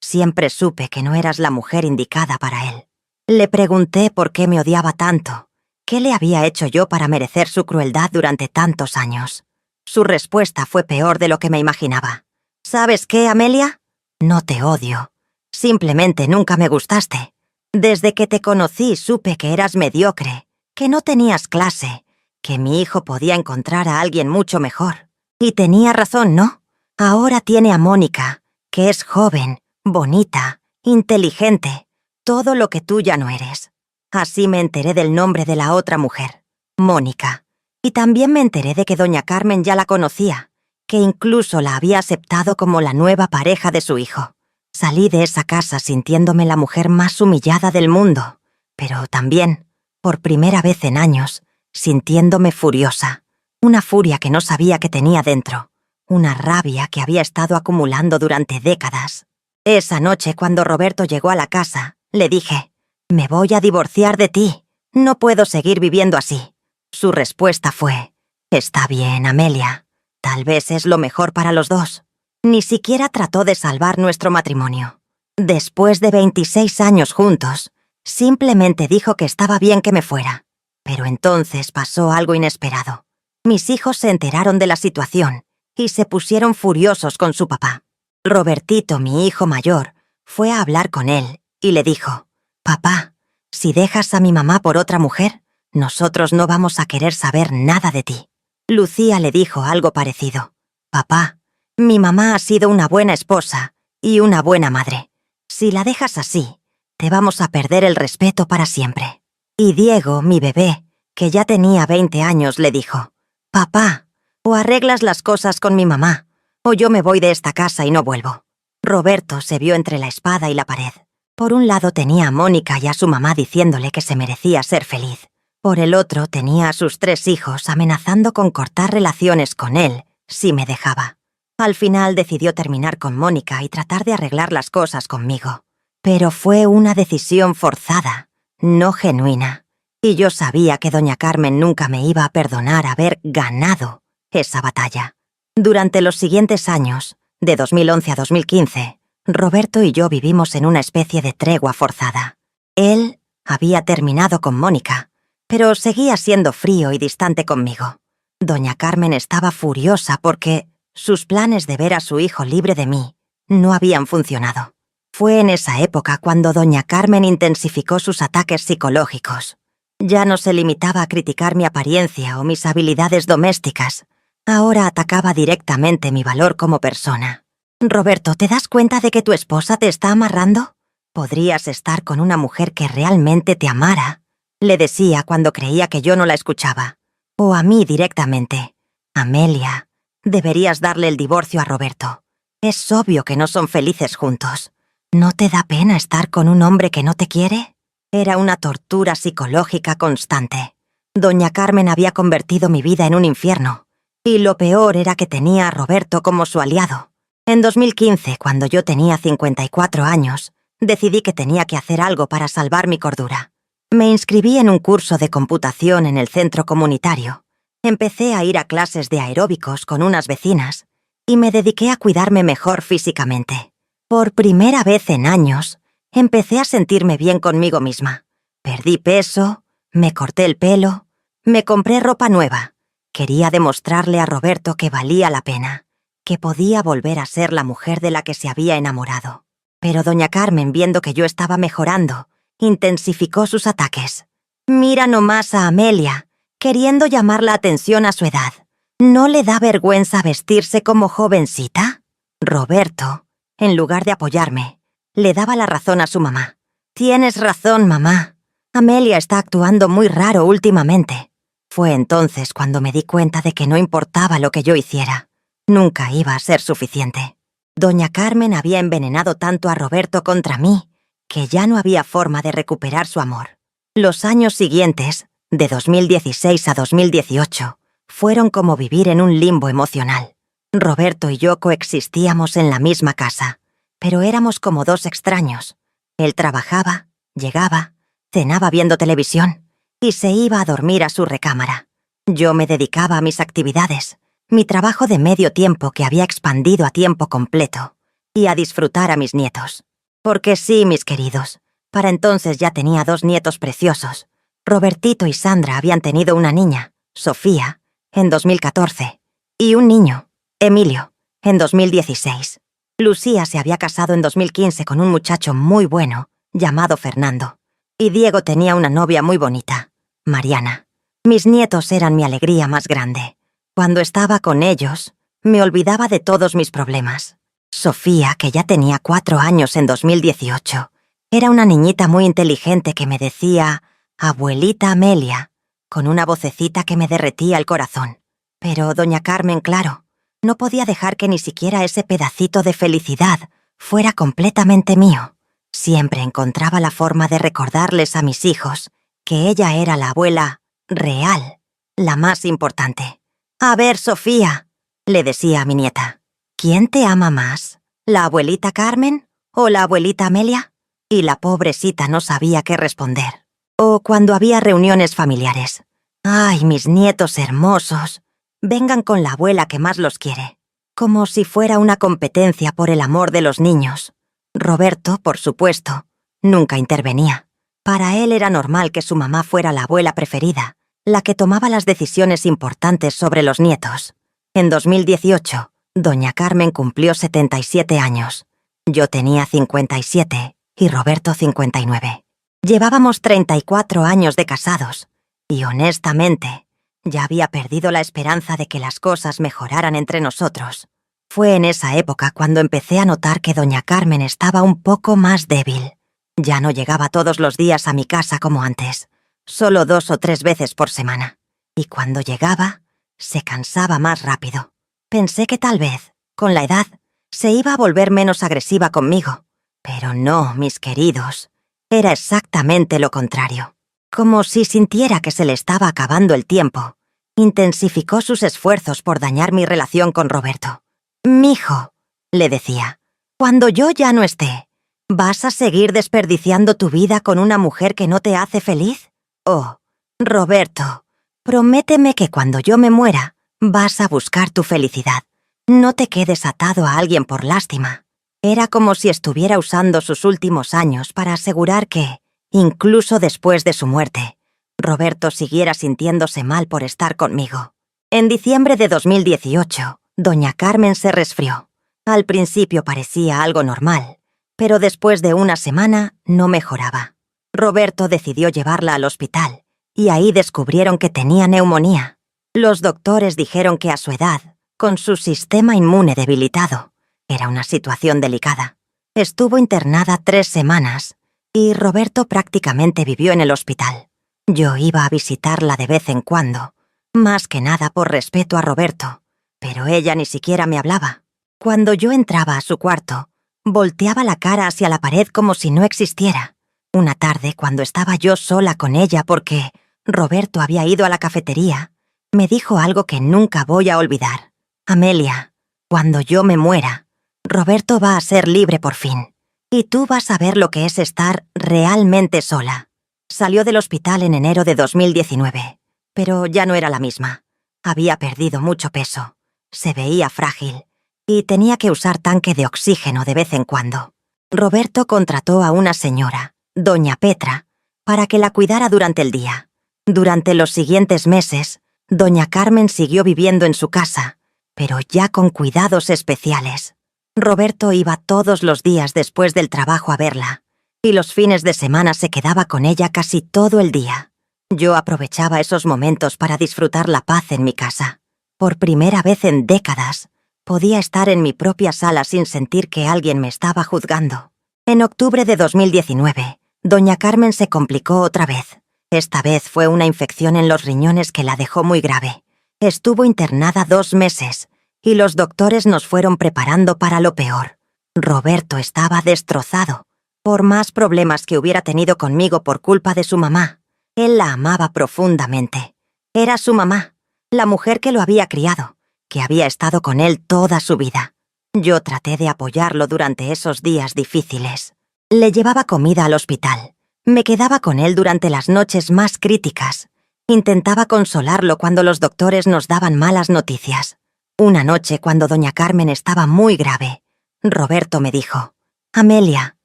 Siempre supe que no eras la mujer indicada para él». Le pregunté por qué me odiaba tanto. ¿Qué le había hecho yo para merecer su crueldad durante tantos años? Su respuesta fue peor de lo que me imaginaba. ¿Sabes qué, Amelia? No te odio. Simplemente nunca me gustaste. Desde que te conocí supe que eras mediocre, que no tenías clase, que mi hijo podía encontrar a alguien mucho mejor. Y tenía razón, ¿no? Ahora tiene a Mónica, que es joven, bonita, inteligente, todo lo que tú ya no eres. Así me enteré del nombre de la otra mujer, Mónica. Y también me enteré de que doña Carmen ya la conocía, que incluso la había aceptado como la nueva pareja de su hijo. Salí de esa casa sintiéndome la mujer más humillada del mundo, pero también, por primera vez en años, sintiéndome furiosa. Una furia que no sabía que tenía dentro, una rabia que había estado acumulando durante décadas. Esa noche, cuando Roberto llegó a la casa, le dije, «Me voy a divorciar de ti. No puedo seguir viviendo así». Su respuesta fue, «Está bien, Amelia. Tal vez es lo mejor para los dos». Ni siquiera trató de salvar nuestro matrimonio. Después de 26 años juntos, simplemente dijo que estaba bien que me fuera. Pero entonces pasó algo inesperado. Mis hijos se enteraron de la situación y se pusieron furiosos con su papá. Robertito, mi hijo mayor, fue a hablar con él y le dijo, «Papá, si dejas a mi mamá por otra mujer, nosotros no vamos a querer saber nada de ti». Lucía le dijo algo parecido, «Papá, mi mamá ha sido una buena esposa y una buena madre. Si la dejas así, te vamos a perder el respeto para siempre». Y Diego, mi bebé, que ya tenía 20 años, le dijo, «Papá, o arreglas las cosas con mi mamá, o yo me voy de esta casa y no vuelvo». Roberto se vio entre la espada y la pared. Por un lado tenía a Mónica y a su mamá diciéndole que se merecía ser feliz. Por el otro tenía a sus 3 hijos amenazando con cortar relaciones con él si me dejaba. Al final decidió terminar con Mónica y tratar de arreglar las cosas conmigo. Pero fue una decisión forzada, no genuina. Y yo sabía que doña Carmen nunca me iba a perdonar haber ganado esa batalla. Durante los siguientes años, de 2011 a 2015, Roberto y yo vivimos en una especie de tregua forzada. Él había terminado con Mónica, pero seguía siendo frío y distante conmigo. Doña Carmen estaba furiosa porque sus planes de ver a su hijo libre de mí no habían funcionado. Fue en esa época cuando doña Carmen intensificó sus ataques psicológicos. Ya no se limitaba a criticar mi apariencia o mis habilidades domésticas. Ahora atacaba directamente mi valor como persona. «Roberto, ¿te das cuenta de que tu esposa te está amarrando? Podrías estar con una mujer que realmente te amara», le decía cuando creía que yo no la escuchaba. O a mí directamente, «Amelia, deberías darle el divorcio a Roberto. Es obvio que no son felices juntos. ¿No te da pena estar con un hombre que no te quiere?». Era una tortura psicológica constante. Doña Carmen había convertido mi vida en un infierno. Y lo peor era que tenía a Roberto como su aliado. En 2015, cuando yo tenía 54 años, decidí que tenía que hacer algo para salvar mi cordura. Me inscribí en un curso de computación en el centro comunitario. Empecé a ir a clases de aeróbicos con unas vecinas y me dediqué a cuidarme mejor físicamente. Por primera vez en años, empecé a sentirme bien conmigo misma. Perdí peso, me corté el pelo, me compré ropa nueva. Quería demostrarle a Roberto que valía la pena, que podía volver a ser la mujer de la que se había enamorado. Pero doña Carmen, viendo que yo estaba mejorando, intensificó sus ataques. Mira nomás a Amelia, queriendo llamar la atención a su edad. ¿No le da vergüenza vestirse como jovencita? Roberto, en lugar de apoyarme, le daba la razón a su mamá. Tienes razón, mamá. Amelia está actuando muy raro últimamente. Fue entonces cuando me di cuenta de que no importaba lo que yo hiciera. Nunca iba a ser suficiente. Doña Carmen había envenenado tanto a Roberto contra mí, que ya no había forma de recuperar su amor. Los años siguientes, de 2016 a 2018, fueron como vivir en un limbo emocional. Roberto y yo coexistíamos en la misma casa, pero éramos como dos extraños. Él trabajaba, llegaba, cenaba viendo televisión y se iba a dormir a su recámara. Yo me dedicaba a mis actividades, mi trabajo de medio tiempo que había expandido a tiempo completo, y a disfrutar a mis nietos. Porque sí, mis queridos, para entonces ya tenía 2 nietos preciosos. Robertito y Sandra habían tenido una niña, Sofía, en 2014, y un niño, Emilio, en 2016. Lucía se había casado en 2015 con un muchacho muy bueno, llamado Fernando. Y Diego tenía una novia muy bonita, Mariana. Mis nietos eran mi alegría más grande. Cuando estaba con ellos, me olvidaba de todos mis problemas. Sofía, que ya tenía 4 años en 2018, era una niñita muy inteligente que me decía «Abuelita Amelia», con una vocecita que me derretía el corazón. Pero doña Carmen, claro, no podía dejar que ni siquiera ese pedacito de felicidad fuera completamente mío. Siempre encontraba la forma de recordarles a mis hijos que ella era la abuela real, la más importante. «A ver, Sofía», le decía a mi nieta, «¿quién te ama más? ¿La abuelita Carmen o la abuelita Amelia?» Y la pobrecita no sabía qué responder. O cuando había reuniones familiares. «Ay, mis nietos hermosos, vengan con la abuela que más los quiere», como si fuera una competencia por el amor de los niños. Roberto, por supuesto, nunca intervenía. Para él era normal que su mamá fuera la abuela preferida, la que tomaba las decisiones importantes sobre los nietos. En 2018, doña Carmen cumplió 77 años. Yo tenía 57 y Roberto 59. Llevábamos 34 años de casados y, honestamente, ya había perdido la esperanza de que las cosas mejoraran entre nosotros. Fue en esa época cuando empecé a notar que doña Carmen estaba un poco más débil. Ya no llegaba todos los días a mi casa como antes, solo 2 o 3 veces por semana. Y cuando llegaba, se cansaba más rápido. Pensé que tal vez, con la edad, se iba a volver menos agresiva conmigo. Pero no, mis queridos. Era exactamente lo contrario. Como si sintiera que se le estaba acabando el tiempo, intensificó sus esfuerzos por dañar mi relación con Roberto. «Mijo», le decía, «cuando yo ya no esté, ¿vas a seguir desperdiciando tu vida con una mujer que no te hace feliz? Oh, Roberto, prométeme que cuando yo me muera, vas a buscar tu felicidad. No te quedes atado a alguien por lástima». Era como si estuviera usando sus últimos años para asegurar que, incluso después de su muerte, Roberto siguiera sintiéndose mal por estar conmigo. En diciembre de 2018, doña Carmen se resfrió. Al principio parecía algo normal, pero después de una semana no mejoraba. Roberto decidió llevarla al hospital, y ahí descubrieron que tenía neumonía. Los doctores dijeron que a su edad, con su sistema inmune debilitado, era una situación delicada. Estuvo internada 3 semanas, y Roberto prácticamente vivió en el hospital. Yo iba a visitarla de vez en cuando, más que nada por respeto a Roberto, pero ella ni siquiera me hablaba. Cuando yo entraba a su cuarto, volteaba la cara hacia la pared como si no existiera. Una tarde, cuando estaba yo sola con ella porque Roberto había ido a la cafetería, me dijo algo que nunca voy a olvidar. «Amelia, cuando yo me muera, Roberto va a ser libre por fin, y tú vas a ver lo que es estar realmente sola». Salió del hospital en enero de 2019, pero ya no era la misma. Había perdido mucho peso, se veía frágil, y tenía que usar tanque de oxígeno de vez en cuando. Roberto contrató a una señora, doña Petra, para que la cuidara durante el día. Durante los siguientes meses, doña Carmen siguió viviendo en su casa, pero ya con cuidados especiales. Roberto iba todos los días después del trabajo a verla, y los fines de semana se quedaba con ella casi todo el día. Yo aprovechaba esos momentos para disfrutar la paz en mi casa. Por primera vez en décadas, podía estar en mi propia sala sin sentir que alguien me estaba juzgando. En octubre de 2019, doña Carmen se complicó otra vez. Esta vez fue una infección en los riñones que la dejó muy grave. Estuvo internada 2 meses, y los doctores nos fueron preparando para lo peor. Roberto estaba destrozado. Por más problemas que hubiera tenido conmigo por culpa de su mamá, él la amaba profundamente. Era su mamá, la mujer que lo había criado, que había estado con él toda su vida. Yo traté de apoyarlo durante esos días difíciles. Le llevaba comida al hospital. Me quedaba con él durante las noches más críticas. Intentaba consolarlo cuando los doctores nos daban malas noticias. Una noche, cuando doña Carmen estaba muy grave, Roberto me dijo: «Amelia,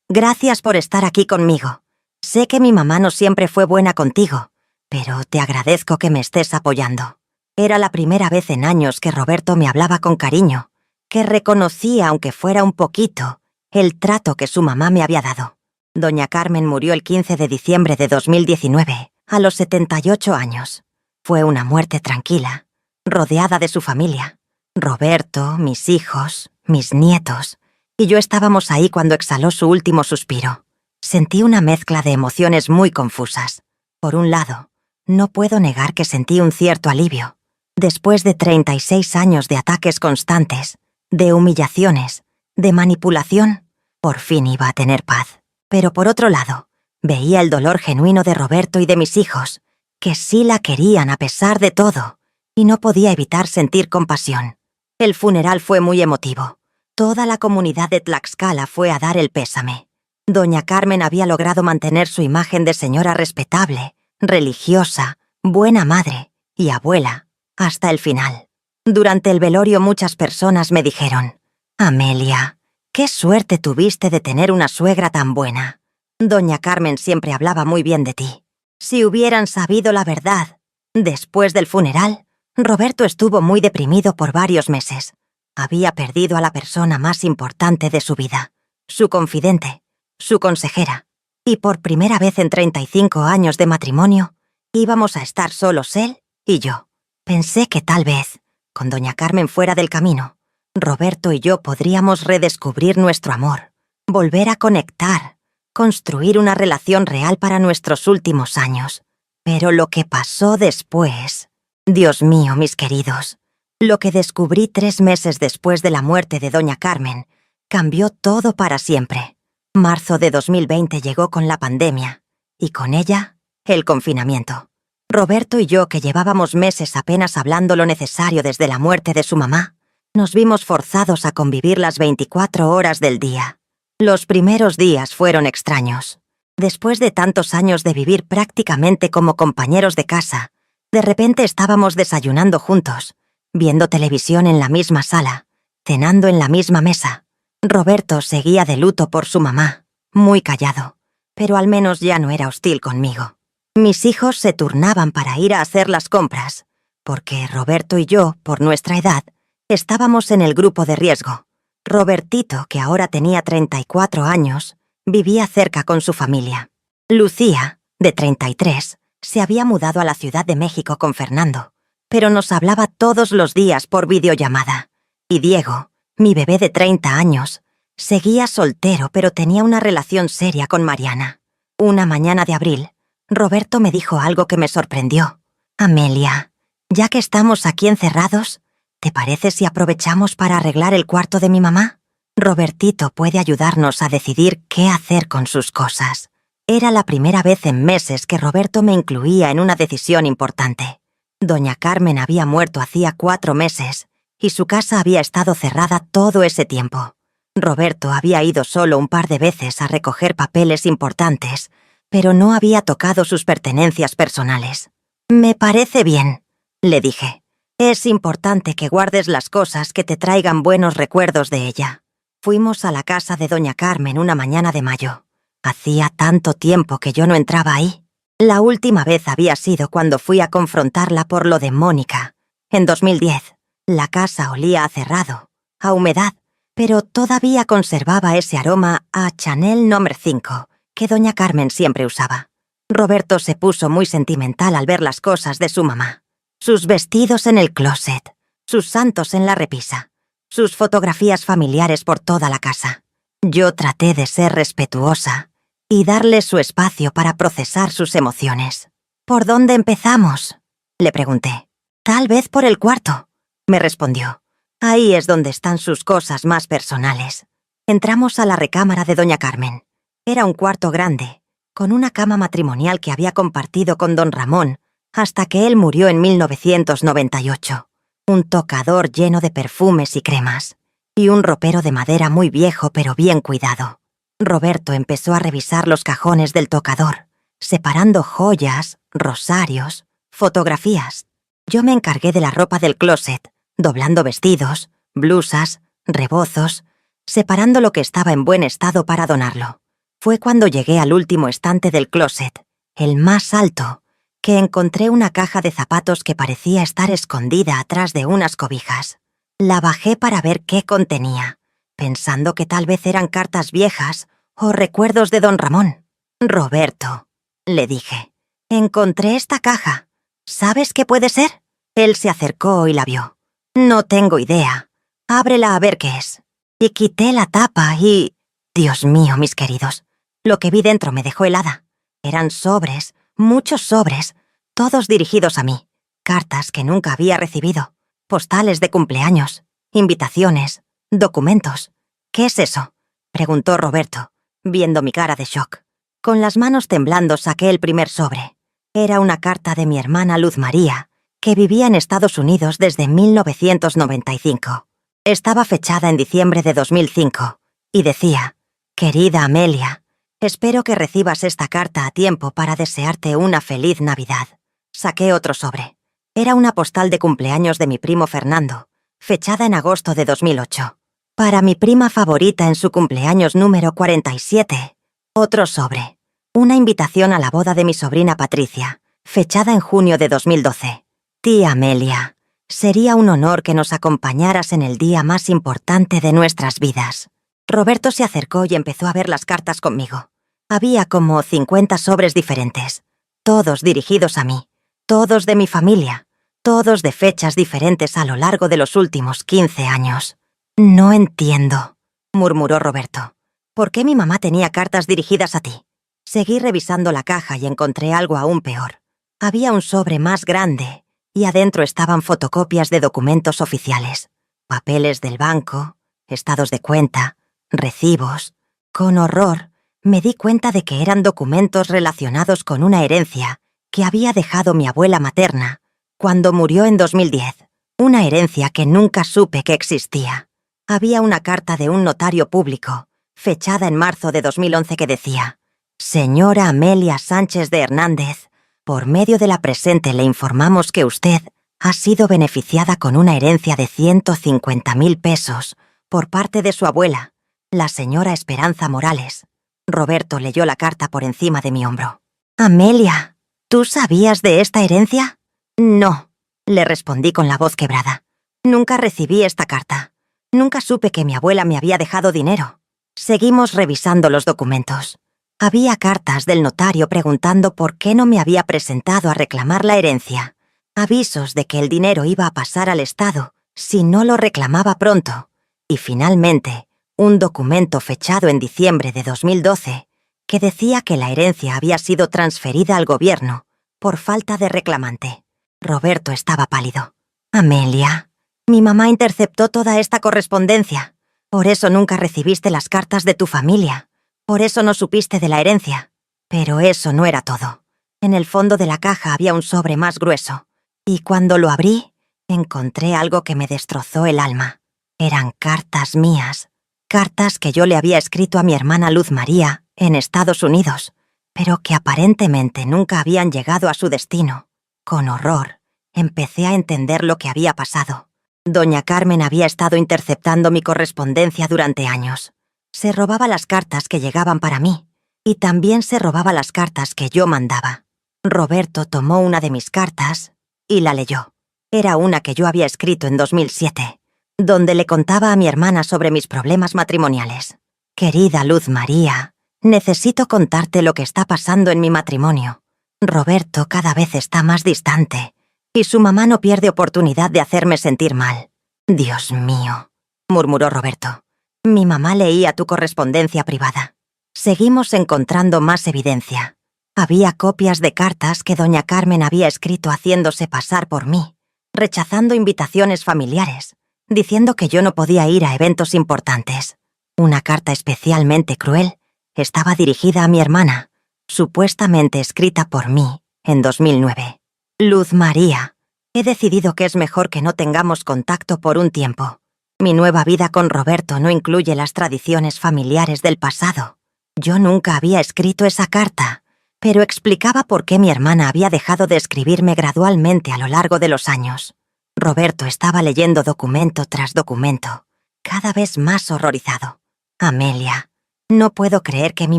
gracias por estar aquí conmigo. Sé que mi mamá no siempre fue buena contigo, pero te agradezco que me estés apoyando». Era la primera vez en años que Roberto me hablaba con cariño, que reconocía, aunque fuera un poquito, el trato que su mamá me había dado. Doña Carmen murió el 15 de diciembre de 2019, a los 78 años. Fue una muerte tranquila, rodeada de su familia. Roberto, mis hijos, mis nietos, y yo estábamos ahí cuando exhaló su último suspiro. Sentí una mezcla de emociones muy confusas. Por un lado, no puedo negar que sentí un cierto alivio. Después de 36 años de ataques constantes, de humillaciones, de manipulación, por fin iba a tener paz. Pero por otro lado, veía el dolor genuino de Roberto y de mis hijos, que sí la querían a pesar de todo, y no podía evitar sentir compasión. El funeral fue muy emotivo. Toda la comunidad de Tlaxcala fue a dar el pésame. Doña Carmen había logrado mantener su imagen de señora respetable, religiosa, buena madre y abuela, hasta el final. Durante el velorio muchas personas me dijeron: «Amelia, qué suerte tuviste de tener una suegra tan buena. Doña Carmen siempre hablaba muy bien de ti». Si hubieran sabido la verdad, después del funeral, Roberto estuvo muy deprimido por varios meses. Había perdido a la persona más importante de su vida, su confidente, su consejera, y por primera vez en 35 años de matrimonio, íbamos a estar solos él y yo. Pensé que tal vez, con doña Carmen fuera del camino, Roberto y yo podríamos redescubrir nuestro amor, volver a conectar, construir una relación real para nuestros últimos años. Pero lo que pasó después... Dios mío, mis queridos, lo que descubrí 3 meses después de la muerte de doña Carmen cambió todo para siempre. Marzo de 2020 llegó con la pandemia, y con ella, el confinamiento. Roberto y yo, que llevábamos meses apenas hablando lo necesario desde la muerte de su mamá, nos vimos forzados a convivir las 24 horas del día. Los primeros días fueron extraños. Después de tantos años de vivir prácticamente como compañeros de casa, de repente estábamos desayunando juntos, viendo televisión en la misma sala, cenando en la misma mesa. Roberto seguía de luto por su mamá, muy callado, pero al menos ya no era hostil conmigo. Mis hijos se turnaban para ir a hacer las compras, porque Roberto y yo, por nuestra edad, estábamos en el grupo de riesgo. Robertito, que ahora tenía 34 años, vivía cerca con su familia. Lucía, de 33, se había mudado a la Ciudad de México con Fernando, pero nos hablaba todos los días por videollamada. Y Diego, mi bebé de 30 años, seguía soltero pero tenía una relación seria con Mariana. Una mañana de abril, Roberto me dijo algo que me sorprendió. «Amelia, ya que estamos aquí encerrados, ¿te parece si aprovechamos para arreglar el cuarto de mi mamá? Robertito puede ayudarnos a decidir qué hacer con sus cosas». Era la primera vez en meses que Roberto me incluía en una decisión importante. Doña Carmen había muerto hacía 4 meses y su casa había estado cerrada todo ese tiempo. Roberto había ido solo un par de veces a recoger papeles importantes, pero no había tocado sus pertenencias personales. «Me parece bien», le dije. Es importante que guardes las cosas que te traigan buenos recuerdos de ella. Fuimos a la casa de doña Carmen una mañana de mayo. Hacía tanto tiempo que yo no entraba ahí. La última vez había sido cuando fui a confrontarla por lo de Mónica. En 2010, la casa olía a cerrado, a humedad, pero todavía conservaba ese aroma a Chanel No. 5 que doña Carmen siempre usaba. Roberto se puso muy sentimental al ver las cosas de su mamá. Sus vestidos en el closet, sus santos en la repisa, sus fotografías familiares por toda la casa. Yo traté de ser respetuosa y darle su espacio para procesar sus emociones. ¿Por dónde empezamos?, le pregunté. Tal vez por el cuarto, me respondió. Ahí es donde están sus cosas más personales. Entramos a la recámara de doña Carmen. Era un cuarto grande, con una cama matrimonial que había compartido con don Ramón hasta que él murió en 1998. Un tocador lleno de perfumes y cremas, y un ropero de madera muy viejo pero bien cuidado. Roberto empezó a revisar los cajones del tocador, separando joyas, rosarios, fotografías. Yo me encargué de la ropa del closet, doblando vestidos, blusas, rebozos, separando lo que estaba en buen estado para donarlo. Fue cuando llegué al último estante del closet, el más alto, que encontré una caja de zapatos que parecía estar escondida atrás de unas cobijas. La bajé para ver qué contenía, pensando que tal vez eran cartas viejas o recuerdos de don Ramón. «Roberto», le dije, «encontré esta caja. ¿Sabes qué puede ser?» Él se acercó y la vio. «No tengo idea. Ábrela a ver qué es». Y quité la tapa y... Dios mío, mis queridos, lo que vi dentro me dejó helada. Eran sobres, muchos sobres, todos dirigidos a mí. Cartas que nunca había recibido, postales de cumpleaños, invitaciones, documentos. «¿Qué es eso?», preguntó Roberto, viendo mi cara de shock. Con las manos temblando saqué el primer sobre. Era una carta de mi hermana Luz María, que vivía en Estados Unidos desde 1995. Estaba fechada en diciembre de 2005 y decía: «Querida Amelia, espero que recibas esta carta a tiempo para desearte una feliz Navidad». Saqué otro sobre. Era una postal de cumpleaños de mi primo Fernando, fechada en agosto de 2008. Para mi prima favorita en su cumpleaños número 47. Otro sobre. Una invitación a la boda de mi sobrina Patricia, fechada en junio de 2012. «Tía Amelia, sería un honor que nos acompañaras en el día más importante de nuestras vidas». Roberto se acercó y empezó a ver las cartas conmigo. Había como 50 sobres diferentes, todos dirigidos a mí, todos de mi familia, todos de fechas diferentes a lo largo de los últimos 15 años. «No entiendo», murmuró Roberto. «¿Por qué mi mamá tenía cartas dirigidas a ti?» Seguí revisando la caja y encontré algo aún peor. Había un sobre más grande y adentro estaban fotocopias de documentos oficiales, papeles del banco, estados de cuenta, recibos. Con horror, me di cuenta de que eran documentos relacionados con una herencia que había dejado mi abuela materna cuando murió en 2010. Una herencia que nunca supe que existía. Había una carta de un notario público, fechada en marzo de 2011 que decía: «Señora Amelia Sánchez de Hernández, por medio de la presente le informamos que usted ha sido beneficiada con una herencia de 150.000 pesos por parte de su abuela, la señora Esperanza Morales». Roberto leyó la carta por encima de mi hombro. «Amelia, ¿tú sabías de esta herencia?» «No», le respondí con la voz quebrada. «Nunca recibí esta carta. Nunca supe que mi abuela me había dejado dinero». Seguimos revisando los documentos. Había cartas del notario preguntando por qué no me había presentado a reclamar la herencia. Avisos de que el dinero iba a pasar al Estado si no lo reclamaba pronto. Y finalmente, un documento fechado en diciembre de 2012 que decía que la herencia había sido transferida al gobierno por falta de reclamante. Roberto estaba pálido. «Amelia, mi mamá interceptó toda esta correspondencia. Por eso nunca recibiste las cartas de tu familia. Por eso no supiste de la herencia». Pero eso no era todo. En el fondo de la caja había un sobre más grueso, y cuando lo abrí, encontré algo que me destrozó el alma. Eran cartas mías, cartas que yo le había escrito a mi hermana Luz María en Estados Unidos, pero que aparentemente nunca habían llegado a su destino. Con horror, empecé a entender lo que había pasado. Doña Carmen había estado interceptando mi correspondencia durante años. Se robaba las cartas que llegaban para mí, y también se robaba las cartas que yo mandaba. Roberto tomó una de mis cartas y la leyó. Era una que yo había escrito en 2007, donde le contaba a mi hermana sobre mis problemas matrimoniales. Querida Luz María, necesito contarte lo que está pasando en mi matrimonio. Roberto cada vez está más distante, y su mamá no pierde oportunidad de hacerme sentir mal. Dios mío, murmuró Roberto. Mi mamá leía tu correspondencia privada. Seguimos encontrando más evidencia. Había copias de cartas que doña Carmen había escrito haciéndose pasar por mí, rechazando invitaciones familiares, diciendo que yo no podía ir a eventos importantes. Una carta especialmente cruel estaba dirigida a mi hermana, supuestamente escrita por mí en 2009. Luz María, he decidido que es mejor que no tengamos contacto por un tiempo. Mi nueva vida con Roberto no incluye las tradiciones familiares del pasado. Yo nunca había escrito esa carta, pero explicaba por qué mi hermana había dejado de escribirme gradualmente a lo largo de los años. Roberto estaba leyendo documento tras documento, cada vez más horrorizado. Amelia, no puedo creer que mi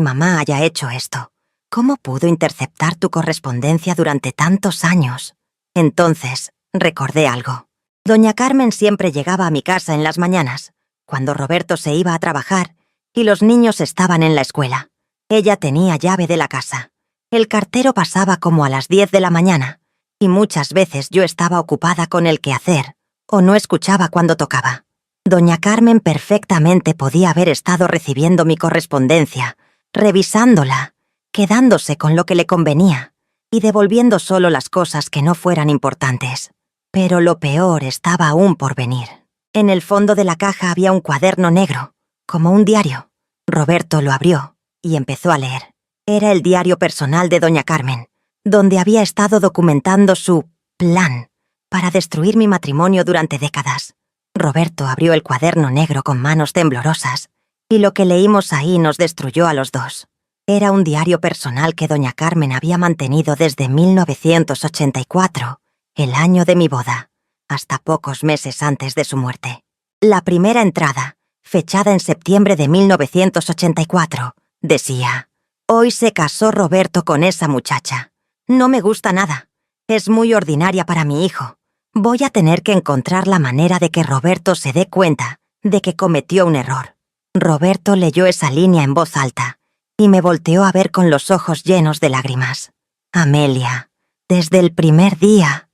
mamá haya hecho esto. ¿Cómo pudo interceptar tu correspondencia durante tantos años? Entonces, recordé algo. Doña Carmen siempre llegaba a mi casa en las mañanas, cuando Roberto se iba a trabajar y los niños estaban en la escuela. Ella tenía llave de la casa. El cartero pasaba como a las 10 de la mañana, y muchas veces yo estaba ocupada con el quehacer, o no escuchaba cuando tocaba. Doña Carmen perfectamente podía haber estado recibiendo mi correspondencia, revisándola, quedándose con lo que le convenía, y devolviendo solo las cosas que no fueran importantes. Pero lo peor estaba aún por venir. En el fondo de la caja había un cuaderno negro, como un diario. Roberto lo abrió y empezó a leer. Era el diario personal de doña Carmen, donde había estado documentando su plan para destruir mi matrimonio durante décadas. Roberto abrió el cuaderno negro con manos temblorosas, y lo que leímos ahí nos destruyó a los dos. Era un diario personal que doña Carmen había mantenido desde 1984, el año de mi boda, hasta pocos meses antes de su muerte. La primera entrada, fechada en septiembre de 1984, decía: «Hoy se casó Roberto con esa muchacha. No me gusta nada. Es muy ordinaria para mi hijo. Voy a tener que encontrar la manera de que Roberto se dé cuenta de que cometió un error». Roberto leyó esa línea en voz alta y me volteó a ver con los ojos llenos de lágrimas. Amelia, desde el primer día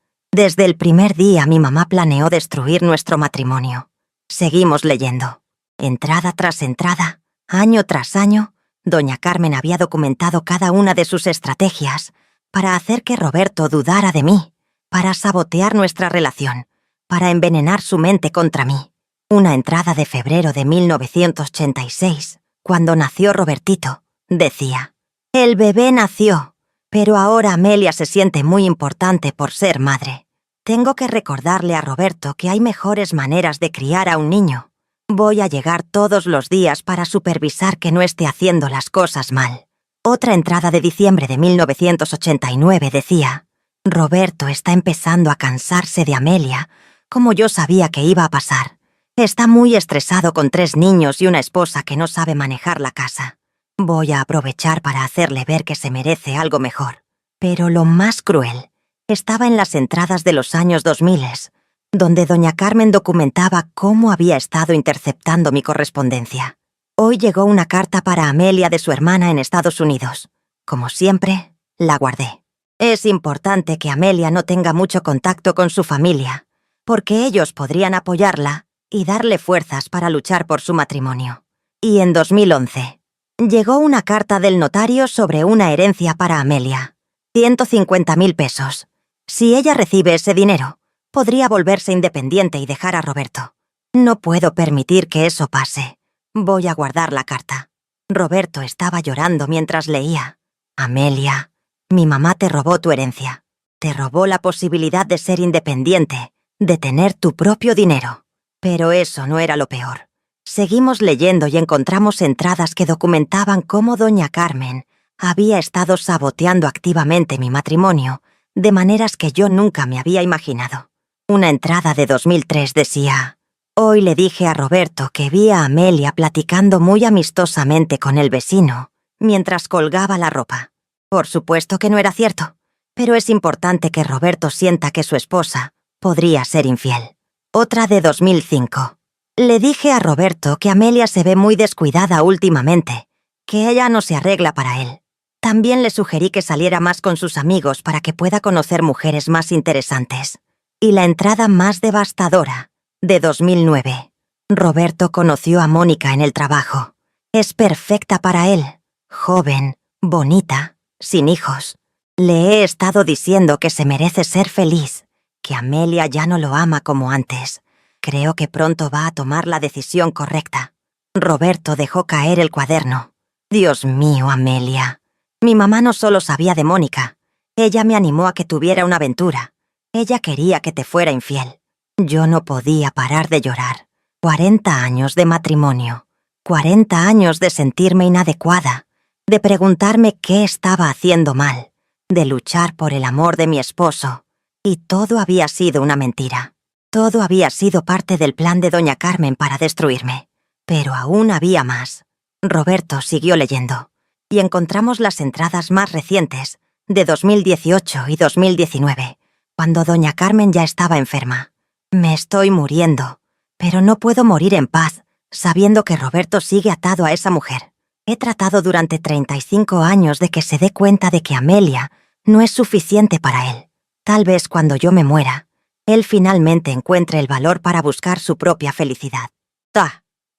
mi mamá planeó destruir nuestro matrimonio. Seguimos leyendo. Entrada tras entrada, año tras año, doña Carmen había documentado cada una de sus estrategias para hacer que Roberto dudara de mí, para sabotear nuestra relación, para envenenar su mente contra mí. Una entrada de febrero de 1986, cuando nació Robertito, decía: «El bebé nació, pero ahora Amelia se siente muy importante por ser madre. Tengo que recordarle a Roberto que hay mejores maneras de criar a un niño. Voy a llegar todos los días para supervisar que no esté haciendo las cosas mal». Otra entrada de diciembre de 1989 decía: «Roberto está empezando a cansarse de Amelia, como yo sabía que iba a pasar. Está muy estresado con 3 niños y una esposa que no sabe manejar la casa. Voy a aprovechar para hacerle ver que se merece algo mejor». Pero lo más cruel estaba en las entradas de los años 2000, donde doña Carmen documentaba cómo había estado interceptando mi correspondencia. Hoy llegó una carta para Amelia de su hermana en Estados Unidos. Como siempre, la guardé. Es importante que Amelia no tenga mucho contacto con su familia, porque ellos podrían apoyarla y darle fuerzas para luchar por su matrimonio. Y en 2011, llegó una carta del notario sobre una herencia para Amelia. 150.000 pesos. Si ella recibe ese dinero, podría volverse independiente y dejar a Roberto. No puedo permitir que eso pase. Voy a guardar la carta. Roberto estaba llorando mientras leía. Amelia, mi mamá te robó tu herencia. Te robó la posibilidad de ser independiente, de tener tu propio dinero. Pero eso no era lo peor. Seguimos leyendo y encontramos entradas que documentaban cómo doña Carmen había estado saboteando activamente mi matrimonio de maneras que yo nunca me había imaginado. Una entrada de 2003 decía: «Hoy le dije a Roberto que vi a Amelia platicando muy amistosamente con el vecino mientras colgaba la ropa». Por supuesto que no era cierto, pero es importante que Roberto sienta que su esposa podría ser infiel. Otra de 2005. Le dije a Roberto que Amelia se ve muy descuidada últimamente, que ella no se arregla para él. También le sugerí que saliera más con sus amigos para que pueda conocer mujeres más interesantes. Y la entrada más devastadora, de 2009. Roberto conoció a Mónica en el trabajo. Es perfecta para él, joven, bonita, sin hijos. Le he estado diciendo que se merece ser feliz, que Amelia ya no lo ama como antes. Creo que pronto va a tomar la decisión correcta. Roberto dejó caer el cuaderno. Dios mío, Amelia. Mi mamá no solo sabía de Mónica. Ella me animó a que tuviera una aventura. Ella quería que te fuera infiel. Yo no podía parar de llorar. 40 años de matrimonio. 40 años de sentirme inadecuada. De preguntarme qué estaba haciendo mal. De luchar por el amor de mi esposo. Y todo había sido una mentira. Todo había sido parte del plan de doña Carmen para destruirme. Pero aún había más. Roberto siguió leyendo. Y encontramos las entradas más recientes, de 2018 y 2019, cuando doña Carmen ya estaba enferma. Me estoy muriendo, pero no puedo morir en paz, sabiendo que Roberto sigue atado a esa mujer. He tratado durante 35 años de que se dé cuenta de que Amelia no es suficiente para él. Tal vez cuando yo me muera, él finalmente encuentre el valor para buscar su propia felicidad.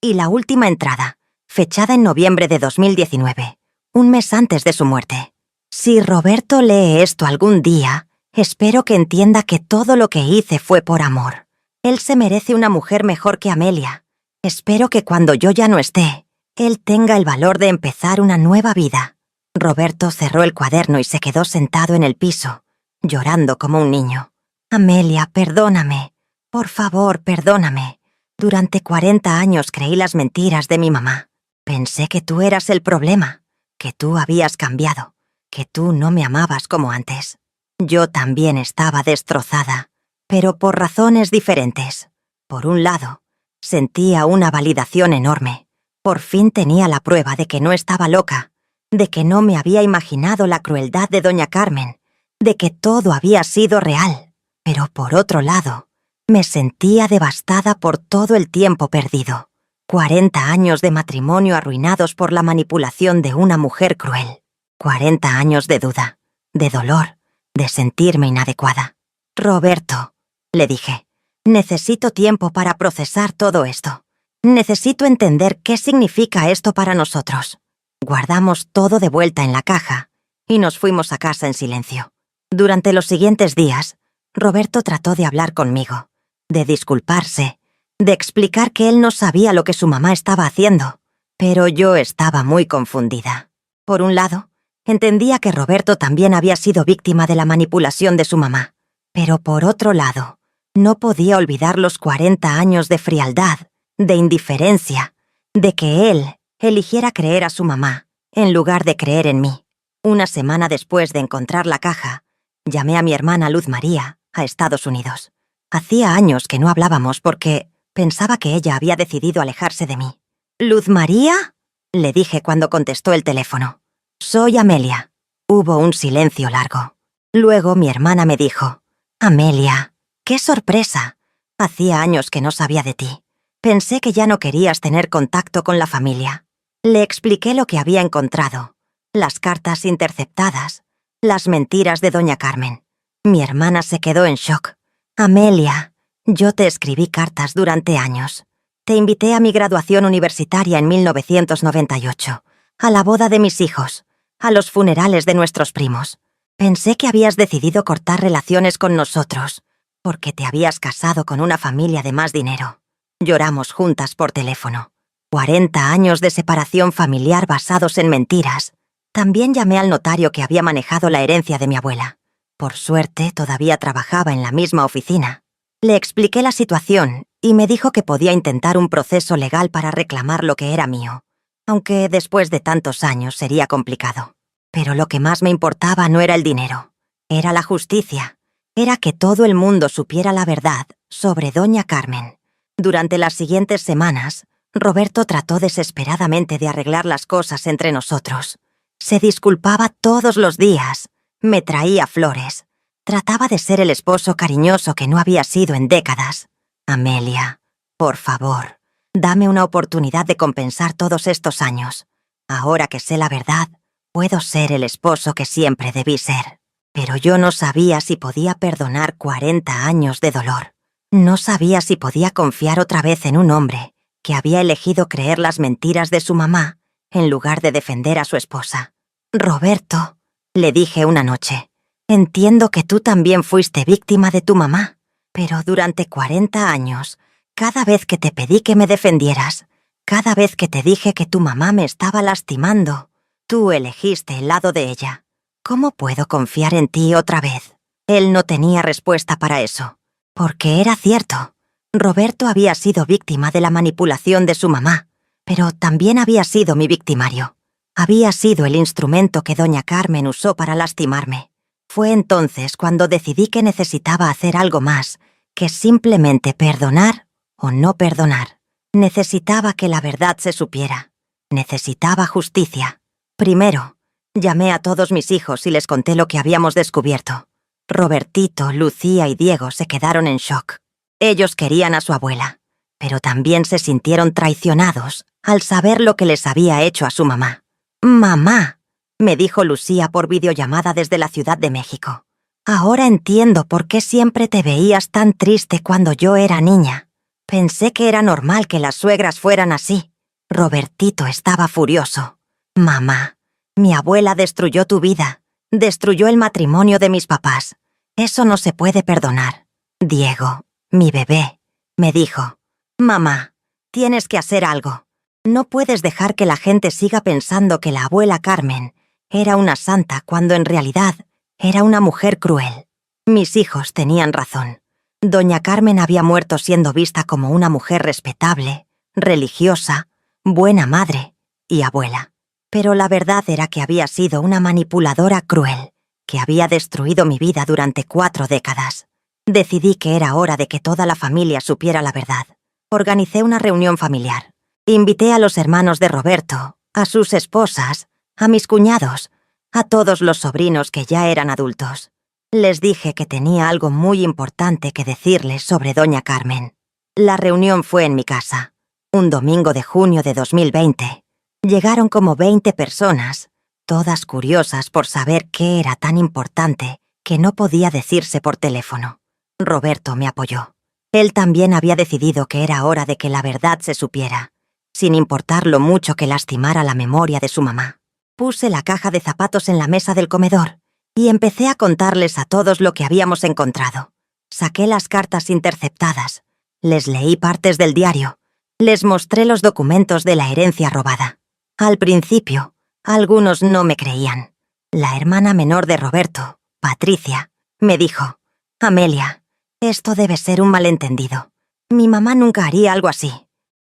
Y la última entrada, fechada en noviembre de 2019, un mes antes de su muerte. Si Roberto lee esto algún día, espero que entienda que todo lo que hice fue por amor. Él se merece una mujer mejor que Amelia. Espero que cuando yo ya no esté, él tenga el valor de empezar una nueva vida. Roberto cerró el cuaderno y se quedó sentado en el piso, llorando como un niño. Amelia, perdóname. Por favor, perdóname. Durante 40 años creí las mentiras de mi mamá. Pensé que tú eras el problema, que tú habías cambiado, que tú no me amabas como antes. Yo también estaba destrozada, pero por razones diferentes. Por un lado, sentía una validación enorme. Por fin tenía la prueba de que no estaba loca, de que no me había imaginado la crueldad de doña Carmen, de que todo había sido real. Pero por otro lado, me sentía devastada por todo el tiempo perdido. 40 años de matrimonio arruinados por la manipulación de una mujer cruel. 40 años de duda, de dolor, de sentirme inadecuada. Roberto, le dije, necesito tiempo para procesar todo esto. Necesito entender qué significa esto para nosotros. Guardamos todo de vuelta en la caja y nos fuimos a casa en silencio. Durante los siguientes días, Roberto trató de hablar conmigo, de disculparse, de explicar que él no sabía lo que su mamá estaba haciendo, pero yo estaba muy confundida. Por un lado, entendía que Roberto también había sido víctima de la manipulación de su mamá, pero por otro lado, no podía olvidar los 40 años de frialdad, de indiferencia, de que él eligiera creer a su mamá en lugar de creer en mí. Una semana después de encontrar la caja, llamé a mi hermana Luz María a Estados Unidos. Hacía años que no hablábamos porque pensaba que ella había decidido alejarse de mí. «¿Luz María?», le dije cuando contestó el teléfono. «Soy Amelia». Hubo un silencio largo. Luego mi hermana me dijo: «Amelia, qué sorpresa. Hacía años que no sabía de ti. Pensé que ya no querías tener contacto con la familia». Le expliqué lo que había encontrado, las cartas interceptadas, las mentiras de doña Carmen. Mi hermana se quedó en shock. «Amelia, yo te escribí cartas durante años. Te invité a mi graduación universitaria en 1998, a la boda de mis hijos, a los funerales de nuestros primos. Pensé que habías decidido cortar relaciones con nosotros, porque te habías casado con una familia de más dinero». Lloramos juntas por teléfono. 40 años de separación familiar basados en mentiras. También llamé al notario que había manejado la herencia de mi abuela. Por suerte, todavía trabajaba en la misma oficina. Le expliqué la situación y me dijo que podía intentar un proceso legal para reclamar lo que era mío, aunque después de tantos años sería complicado. Pero lo que más me importaba no era el dinero. Era la justicia. Era que todo el mundo supiera la verdad sobre doña Carmen. Durante las siguientes semanas, Roberto trató desesperadamente de arreglar las cosas entre nosotros. Se disculpaba todos los días, me traía flores. Trataba de ser el esposo cariñoso que no había sido en décadas. Amelia, por favor, dame una oportunidad de compensar todos estos años. Ahora que sé la verdad, puedo ser el esposo que siempre debí ser. Pero yo no sabía si podía perdonar 40 años de dolor. No sabía si podía confiar otra vez en un hombre que había elegido creer las mentiras de su mamá en lugar de defender a su esposa. Roberto, le dije una noche, entiendo que tú también fuiste víctima de tu mamá, pero durante 40 años, cada vez que te pedí que me defendieras, cada vez que te dije que tu mamá me estaba lastimando, tú elegiste el lado de ella. ¿Cómo puedo confiar en ti otra vez? Él no tenía respuesta para eso, porque era cierto. Roberto había sido víctima de la manipulación de su mamá, pero también había sido mi victimario. Había sido el instrumento que doña Carmen usó para lastimarme. Fue entonces cuando decidí que necesitaba hacer algo más que simplemente perdonar o no perdonar. Necesitaba que la verdad se supiera. Necesitaba justicia. Primero, llamé a todos mis hijos y les conté lo que habíamos descubierto. Robertito, Lucía y Diego se quedaron en shock. Ellos querían a su abuela, pero también se sintieron traicionados al saber lo que les había hecho a su mamá. «Mamá», me dijo Lucía por videollamada desde la Ciudad de México. «Ahora entiendo por qué siempre te veías tan triste cuando yo era niña. Pensé que era normal que las suegras fueran así». Robertito estaba furioso. «Mamá, mi abuela destruyó tu vida, destruyó el matrimonio de mis papás. Eso no se puede perdonar». Diego, mi bebé, me dijo, «Mamá, tienes que hacer algo. No puedes dejar que la gente siga pensando que la abuela Carmen era una santa cuando en realidad era una mujer cruel». Mis hijos tenían razón. Doña Carmen había muerto siendo vista como una mujer respetable, religiosa, buena madre y abuela. Pero la verdad era que había sido una manipuladora cruel, que había destruido mi vida durante 4 décadas. Decidí que era hora de que toda la familia supiera la verdad. Organicé una reunión familiar. Invité a los hermanos de Roberto, a sus esposas, a mis cuñados, a todos los sobrinos que ya eran adultos. Les dije que tenía algo muy importante que decirles sobre doña Carmen. La reunión fue en mi casa, un domingo de junio de 2020. Llegaron como 20 personas, todas curiosas por saber qué era tan importante que no podía decirse por teléfono. Roberto me apoyó. Él también había decidido que era hora de que la verdad se supiera, sin importar lo mucho que lastimara la memoria de su mamá. Puse la caja de zapatos en la mesa del comedor y empecé a contarles a todos lo que habíamos encontrado. Saqué las cartas interceptadas, les leí partes del diario, les mostré los documentos de la herencia robada. Al principio, algunos no me creían. La hermana menor de Roberto, Patricia, me dijo, «Amelia, esto debe ser un malentendido. Mi mamá nunca haría algo así».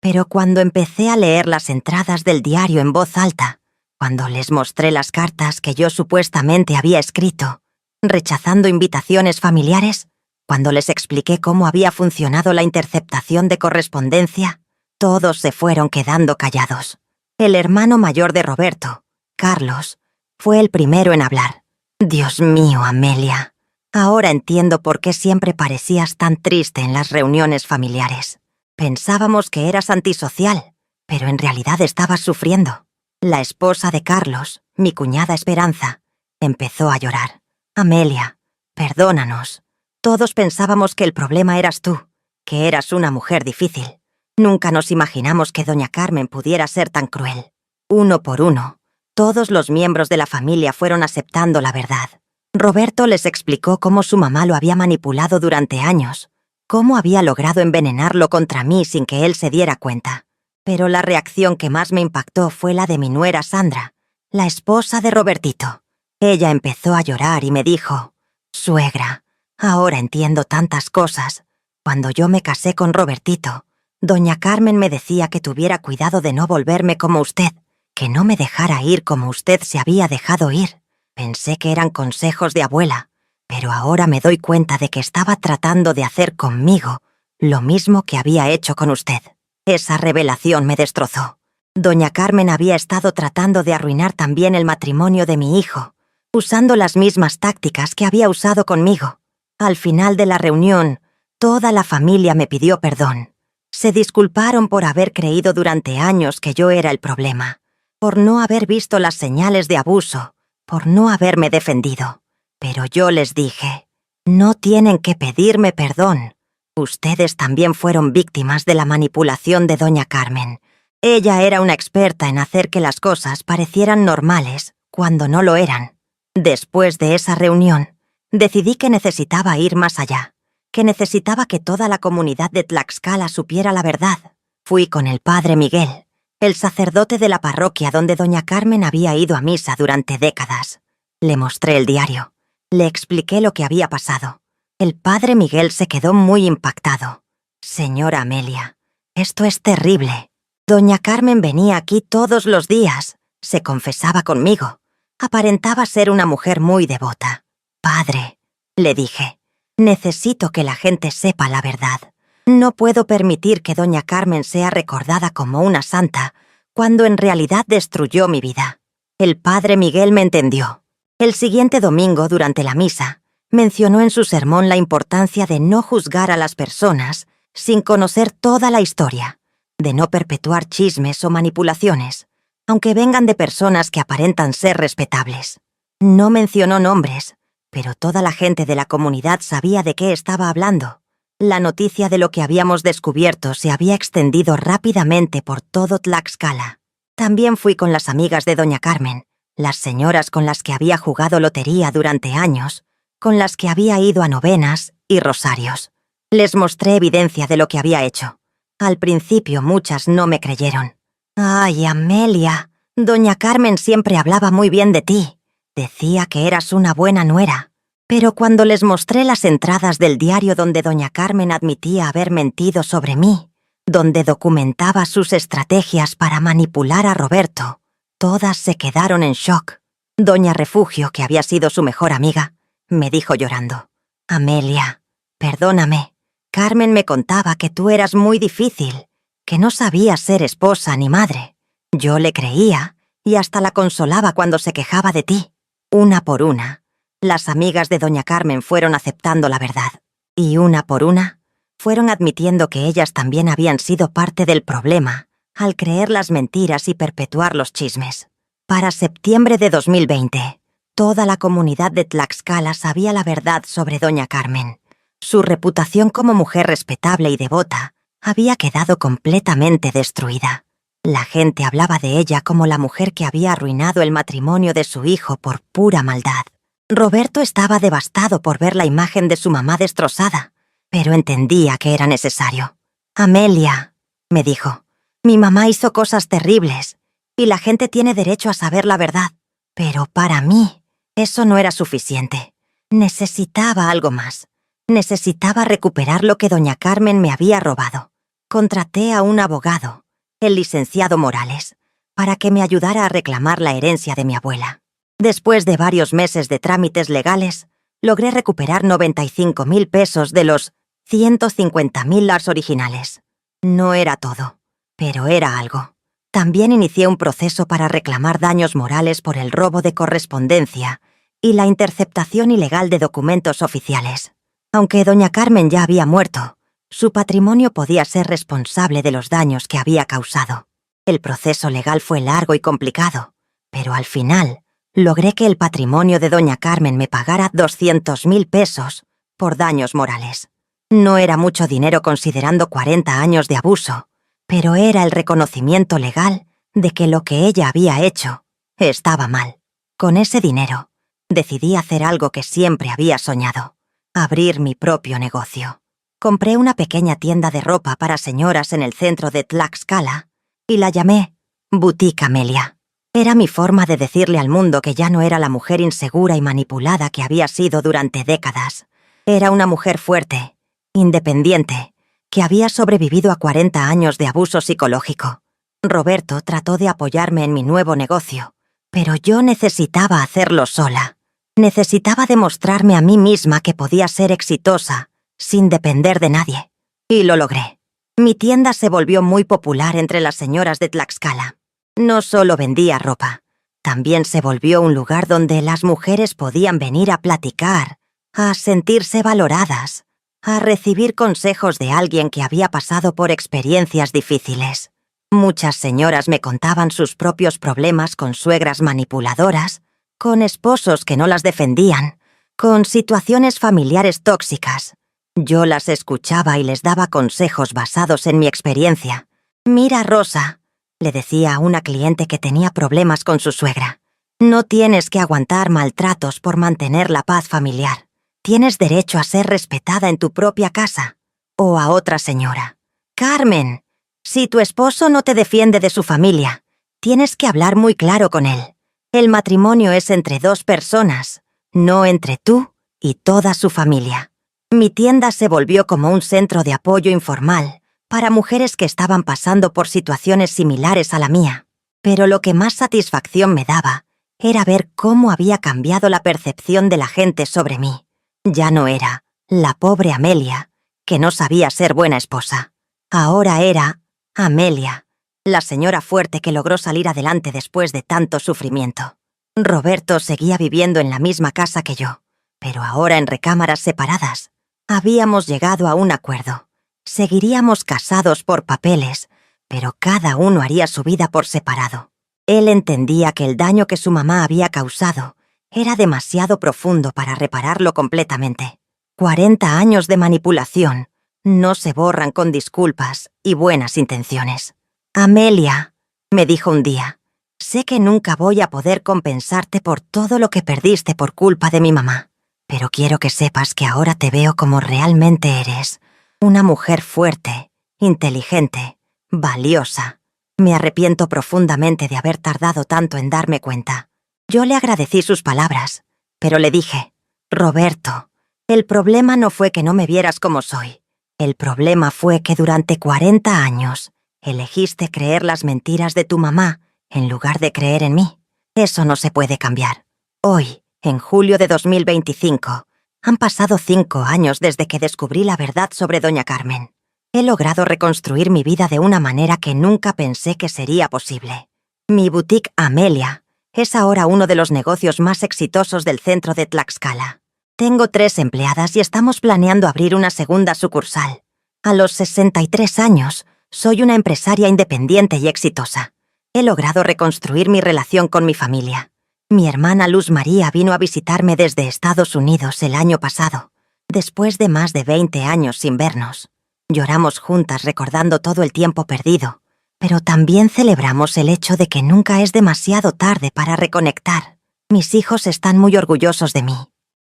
Pero cuando empecé a leer las entradas del diario en voz alta, cuando les mostré las cartas que yo supuestamente había escrito, rechazando invitaciones familiares, cuando les expliqué cómo había funcionado la interceptación de correspondencia, todos se fueron quedando callados. El hermano mayor de Roberto, Carlos, fue el primero en hablar. «Dios mío, Amelia, ahora entiendo por qué siempre parecías tan triste en las reuniones familiares. Pensábamos que eras antisocial, pero en realidad estabas sufriendo». La esposa de Carlos, mi cuñada Esperanza, empezó a llorar. «Amelia, perdónanos. Todos pensábamos que el problema eras tú, que eras una mujer difícil. Nunca nos imaginamos que doña Carmen pudiera ser tan cruel». Uno por uno, todos los miembros de la familia fueron aceptando la verdad. Roberto les explicó cómo su mamá lo había manipulado durante años, cómo había logrado envenenarlo contra mí sin que él se diera cuenta. Pero la reacción que más me impactó fue la de mi nuera Sandra, la esposa de Robertito. Ella empezó a llorar y me dijo, «Suegra, ahora entiendo tantas cosas. Cuando yo me casé con Robertito, doña Carmen me decía que tuviera cuidado de no volverme como usted, que no me dejara ir como usted se había dejado ir. Pensé que eran consejos de abuela, Pero ahora me doy cuenta de que estaba tratando de hacer conmigo lo mismo que había hecho con usted. Esa revelación me destrozó. Doña Carmen había estado tratando de arruinar también el matrimonio de mi hijo, usando las mismas tácticas que había usado conmigo. Al final de la reunión, toda la familia me pidió perdón. Se disculparon por haber creído durante años que yo era el problema, por no haber visto las señales de abuso, por no haberme defendido. Pero yo les dije, no tienen que pedirme perdón. Ustedes también fueron víctimas de la manipulación de doña Carmen. Ella era una experta en hacer que las cosas parecieran normales cuando no lo eran. Después de esa reunión, decidí que necesitaba ir más allá, que necesitaba que toda la comunidad de Tlaxcala supiera la verdad. Fui con el padre Miguel, el sacerdote de la parroquia donde doña Carmen había ido a misa durante décadas. Le mostré el diario. Le expliqué lo que había pasado. El padre Miguel se quedó muy impactado. Señora Amelia, esto es terrible. Doña Carmen venía aquí todos los días, se confesaba conmigo. Aparentaba ser una mujer muy devota. Padre, le dije, necesito que la gente sepa la verdad. No puedo permitir que doña Carmen sea recordada como una santa, cuando en realidad destruyó mi vida. El padre Miguel me entendió. El siguiente domingo, durante la misa, mencionó en su sermón la importancia de no juzgar a las personas sin conocer toda la historia, de no perpetuar chismes o manipulaciones, aunque vengan de personas que aparentan ser respetables. No mencionó nombres, pero toda la gente de la comunidad sabía de qué estaba hablando. La noticia de lo que habíamos descubierto se había extendido rápidamente por todo Tlaxcala. También fui con las amigas de doña Carmen, las señoras con las que había jugado lotería durante años, con las que había ido a novenas y rosarios. Les mostré evidencia de lo que había hecho. Al principio muchas no me creyeron. «Ay, Amelia, doña Carmen siempre hablaba muy bien de ti. Decía que eras una buena nuera». Pero cuando les mostré las entradas del diario donde doña Carmen admitía haber mentido sobre mí, donde documentaba sus estrategias para manipular a Roberto, todas se quedaron en shock. Doña Refugio, que había sido su mejor amiga, me dijo llorando, «Amelia, perdóname. Carmen me contaba que tú eras muy difícil, que no sabías ser esposa ni madre. Yo le creía y hasta la consolaba cuando se quejaba de ti». Una por una, las amigas de doña Carmen fueron aceptando la verdad. Y una por una, fueron admitiendo que ellas también habían sido parte del problema al creer las mentiras y perpetuar los chismes. Para septiembre de 2020, toda la comunidad de Tlaxcala sabía la verdad sobre doña Carmen. Su reputación como mujer respetable y devota había quedado completamente destruida. La gente hablaba de ella como la mujer que había arruinado el matrimonio de su hijo por pura maldad. Roberto estaba devastado por ver la imagen de su mamá destrozada, pero entendía que era necesario. «Amelia», me dijo, «mi mamá hizo cosas terribles, y la gente tiene derecho a saber la verdad. Pero para mí, eso no era suficiente. Necesitaba algo más. Necesitaba recuperar lo que doña Carmen me había robado. Contraté a un abogado, el licenciado Morales, para que me ayudara a reclamar la herencia de mi abuela. Después de varios meses de trámites legales, logré recuperar 95,000 pesos de los 150,000 las originales. No era todo, pero era algo. También inicié un proceso para reclamar daños morales por el robo de correspondencia y la interceptación ilegal de documentos oficiales. Aunque doña Carmen ya había muerto, su patrimonio podía ser responsable de los daños que había causado. El proceso legal fue largo y complicado, pero al final logré que el patrimonio de doña Carmen me pagara 200,000 pesos por daños morales. No era mucho dinero considerando 40 años de abuso, pero era el reconocimiento legal de que lo que ella había hecho estaba mal. Con ese dinero, decidí hacer algo que siempre había soñado: abrir mi propio negocio. Compré una pequeña tienda de ropa para señoras en el centro de Tlaxcala y la llamé Boutique Amelia. Era mi forma de decirle al mundo que ya no era la mujer insegura y manipulada que había sido durante décadas. Era una mujer fuerte, independiente, que había sobrevivido a 40 años de abuso psicológico. Roberto trató de apoyarme en mi nuevo negocio, pero yo necesitaba hacerlo sola. Necesitaba demostrarme a mí misma que podía ser exitosa, sin depender de nadie. Y lo logré. Mi tienda se volvió muy popular entre las señoras de Tlaxcala. No solo vendía ropa, también se volvió un lugar donde las mujeres podían venir a platicar, a sentirse valoradas, a recibir consejos de alguien que había pasado por experiencias difíciles. Muchas señoras me contaban sus propios problemas con suegras manipuladoras, con esposos que no las defendían, con situaciones familiares tóxicas. Yo las escuchaba y les daba consejos basados en mi experiencia. «Mira, Rosa», le decía a una cliente que tenía problemas con su suegra, «no tienes que aguantar maltratos por mantener la paz familiar. Tienes derecho a ser respetada en tu propia casa». O a otra señora, «Carmen, si tu esposo no te defiende de su familia, tienes que hablar muy claro con él. El matrimonio es entre dos personas, no entre tú y toda su familia». Mi tienda se volvió como un centro de apoyo informal para mujeres que estaban pasando por situaciones similares a la mía. Pero lo que más satisfacción me daba era ver cómo había cambiado la percepción de la gente sobre mí. Ya no era la pobre Amelia, que no sabía ser buena esposa. Ahora era Amelia, la señora fuerte que logró salir adelante después de tanto sufrimiento. Roberto seguía viviendo en la misma casa que yo, pero ahora en recámaras separadas. Habíamos llegado a un acuerdo. Seguiríamos casados por papeles, pero cada uno haría su vida por separado. Él entendía que el daño que su mamá había causado era demasiado profundo para repararlo completamente. 40 años de manipulación no se borran con disculpas y buenas intenciones. «Amelia», me dijo un día, «sé que nunca voy a poder compensarte por todo lo que perdiste por culpa de mi mamá. Pero quiero que sepas que ahora te veo como realmente eres. Una mujer fuerte, inteligente, valiosa. Me arrepiento profundamente de haber tardado tanto en darme cuenta». Yo le agradecí sus palabras, pero le dije, «Roberto, el problema no fue que no me vieras como soy. El problema fue que durante 40 años elegiste creer las mentiras de tu mamá en lugar de creer en mí. Eso no se puede cambiar. Hoy, en julio de 2025, han pasado 5 años desde que descubrí la verdad sobre Doña Carmen. He logrado reconstruir mi vida de una manera que nunca pensé que sería posible. Mi boutique Amelia es ahora uno de los negocios más exitosos del centro de Tlaxcala. Tengo 3 empleadas y estamos planeando abrir una segunda sucursal. A los 63 años, soy una empresaria independiente y exitosa. He logrado reconstruir mi relación con mi familia. Mi hermana Luz María vino a visitarme desde Estados Unidos el año pasado, después de más de 20 años sin vernos. Lloramos juntas recordando todo el tiempo perdido, pero también celebramos el hecho de que nunca es demasiado tarde para reconectar. Mis hijos están muy orgullosos de mí.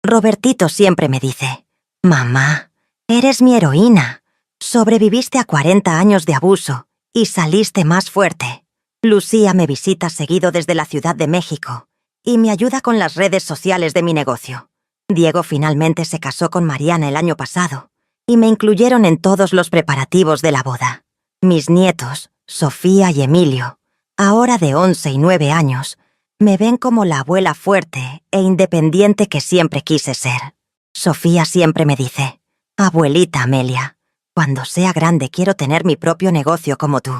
Robertito siempre me dice, «Mamá, eres mi heroína. Sobreviviste a 40 años de abuso y saliste más fuerte». Lucía me visita seguido desde la Ciudad de México y me ayuda con las redes sociales de mi negocio. Diego finalmente se casó con Mariana el año pasado y me incluyeron en todos los preparativos de la boda. Mis nietos, Sofía y Emilio, ahora de 11 y 9 años, me ven como la abuela fuerte e independiente que siempre quise ser. Sofía siempre me dice, «Abuelita Amelia, cuando sea grande quiero tener mi propio negocio como tú».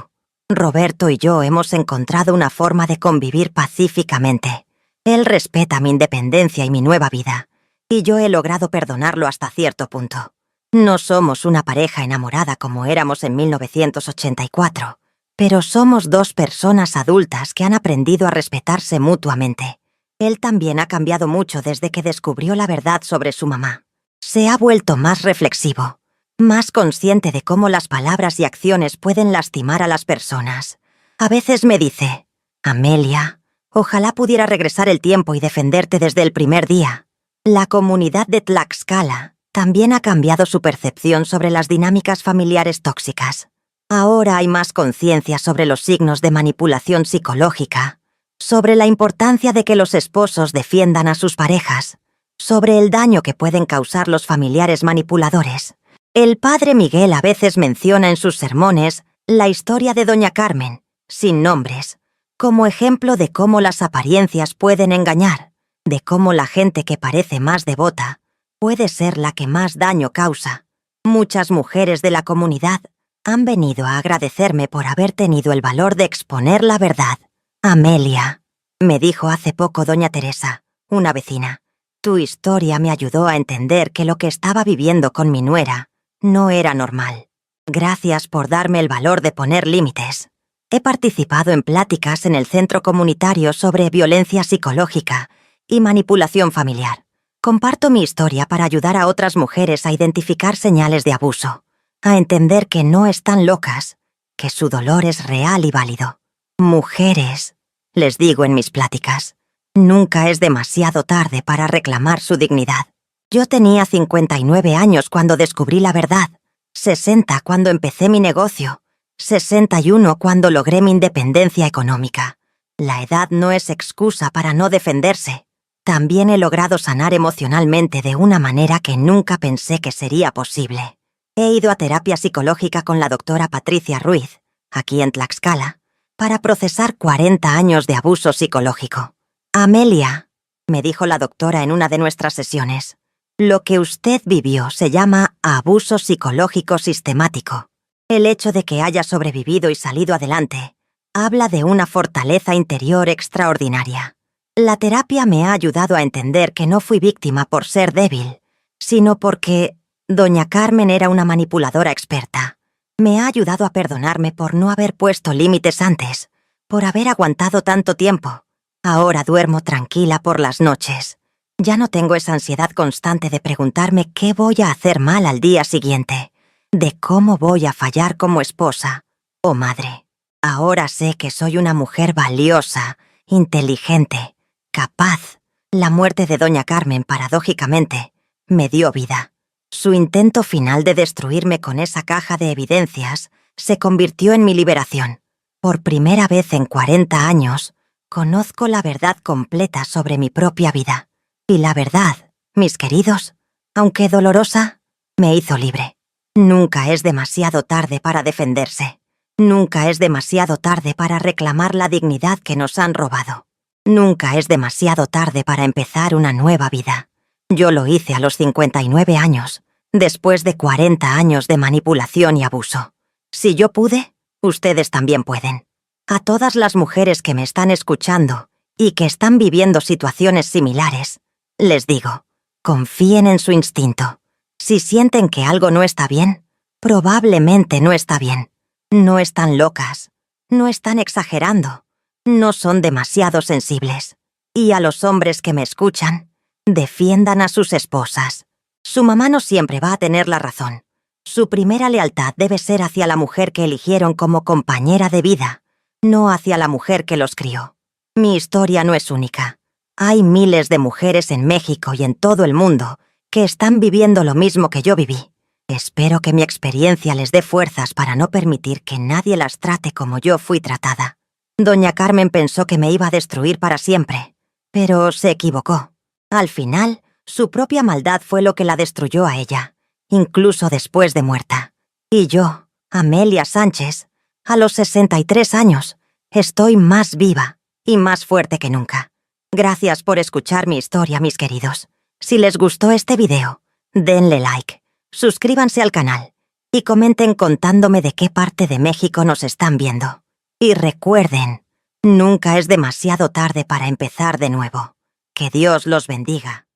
Roberto y yo hemos encontrado una forma de convivir pacíficamente. Él respeta mi independencia y mi nueva vida, y yo he logrado perdonarlo hasta cierto punto. No somos una pareja enamorada como éramos en 1984, pero somos 2 personas adultas que han aprendido a respetarse mutuamente. Él también ha cambiado mucho desde que descubrió la verdad sobre su mamá. Se ha vuelto más reflexivo, más consciente de cómo las palabras y acciones pueden lastimar a las personas. A veces me dice, «Amelia, ojalá pudiera regresar el tiempo y defenderte desde el primer día». La comunidad de Tlaxcala también ha cambiado su percepción sobre las dinámicas familiares tóxicas. Ahora hay más conciencia sobre los signos de manipulación psicológica, sobre la importancia de que los esposos defiendan a sus parejas, sobre el daño que pueden causar los familiares manipuladores. El padre Miguel a veces menciona en sus sermones la historia de Doña Carmen, sin nombres, como ejemplo de cómo las apariencias pueden engañar. de cómo la gente que parece más devota puede ser la que más daño causa. Muchas mujeres de la comunidad han venido a agradecerme por haber tenido el valor de exponer la verdad. Amelia, me dijo hace poco doña Teresa, una vecina, tu historia me ayudó a entender que lo que estaba viviendo con mi nuera no era normal. Gracias por darme el valor de poner límites. He participado en pláticas en el centro comunitario sobre violencia psicológica y manipulación familiar. Comparto mi historia para ayudar a otras mujeres a identificar señales de abuso, a entender que no están locas, que su dolor es real y válido. Mujeres, les digo en mis pláticas, nunca es demasiado tarde para reclamar su dignidad. Yo tenía 59 años cuando descubrí la verdad, 60 cuando empecé mi negocio, 61 cuando logré mi independencia económica. La edad no es excusa para no defenderse. También he logrado sanar emocionalmente de una manera que nunca pensé que sería posible. He ido a terapia psicológica con la doctora Patricia Ruiz, aquí en Tlaxcala, para procesar 40 años de abuso psicológico. Amelia, me dijo la doctora en una de nuestras sesiones, lo que usted vivió se llama abuso psicológico sistemático. El hecho de que haya sobrevivido y salido adelante habla de una fortaleza interior extraordinaria. La terapia me ha ayudado a entender que no fui víctima por ser débil, sino porque doña Carmen era una manipuladora experta. Me ha ayudado a perdonarme por no haber puesto límites antes, por haber aguantado tanto tiempo. Ahora duermo tranquila por las noches. Ya no tengo esa ansiedad constante de preguntarme qué voy a hacer mal al día siguiente, de cómo voy a fallar como esposa o madre. Ahora sé que soy una mujer valiosa, inteligente, capaz. La muerte de doña Carmen, paradójicamente, me dio vida. Su intento final de destruirme con esa caja de evidencias se convirtió en mi liberación. Por primera vez en 40 años, conozco la verdad completa sobre mi propia vida. Y la verdad, mis queridos, aunque dolorosa, me hizo libre. Nunca es demasiado tarde para defenderse. Nunca es demasiado tarde para reclamar la dignidad que nos han robado. Nunca es demasiado tarde para empezar una nueva vida. Yo lo hice a los 59 años, después de 40 años de manipulación y abuso. Si yo pude, ustedes también pueden. A todas las mujeres que me están escuchando y que están viviendo situaciones similares, les digo, confíen en su instinto. Si sienten que algo no está bien, probablemente no está bien. No están locas, no están exagerando, no son demasiado sensibles. Y a los hombres que me escuchan, defiendan a sus esposas. Su mamá no siempre va a tener la razón. Su primera lealtad debe ser hacia la mujer que eligieron como compañera de vida, no hacia la mujer que los crió. Mi historia no es única. Hay miles de mujeres en México y en todo el mundo que están viviendo lo mismo que yo viví. Espero que mi experiencia les dé fuerzas para no permitir que nadie las trate como yo fui tratada. Doña Carmen pensó que me iba a destruir para siempre, pero se equivocó. Al final, su propia maldad fue lo que la destruyó a ella, incluso después de muerta. Y yo, Amelia Sánchez, a los 63 años, estoy más viva y más fuerte que nunca. Gracias por escuchar mi historia, mis queridos. Si les gustó este video, denle like, suscríbanse al canal y comenten contándome de qué parte de México nos están viendo. Y recuerden, nunca es demasiado tarde para empezar de nuevo. Que Dios los bendiga.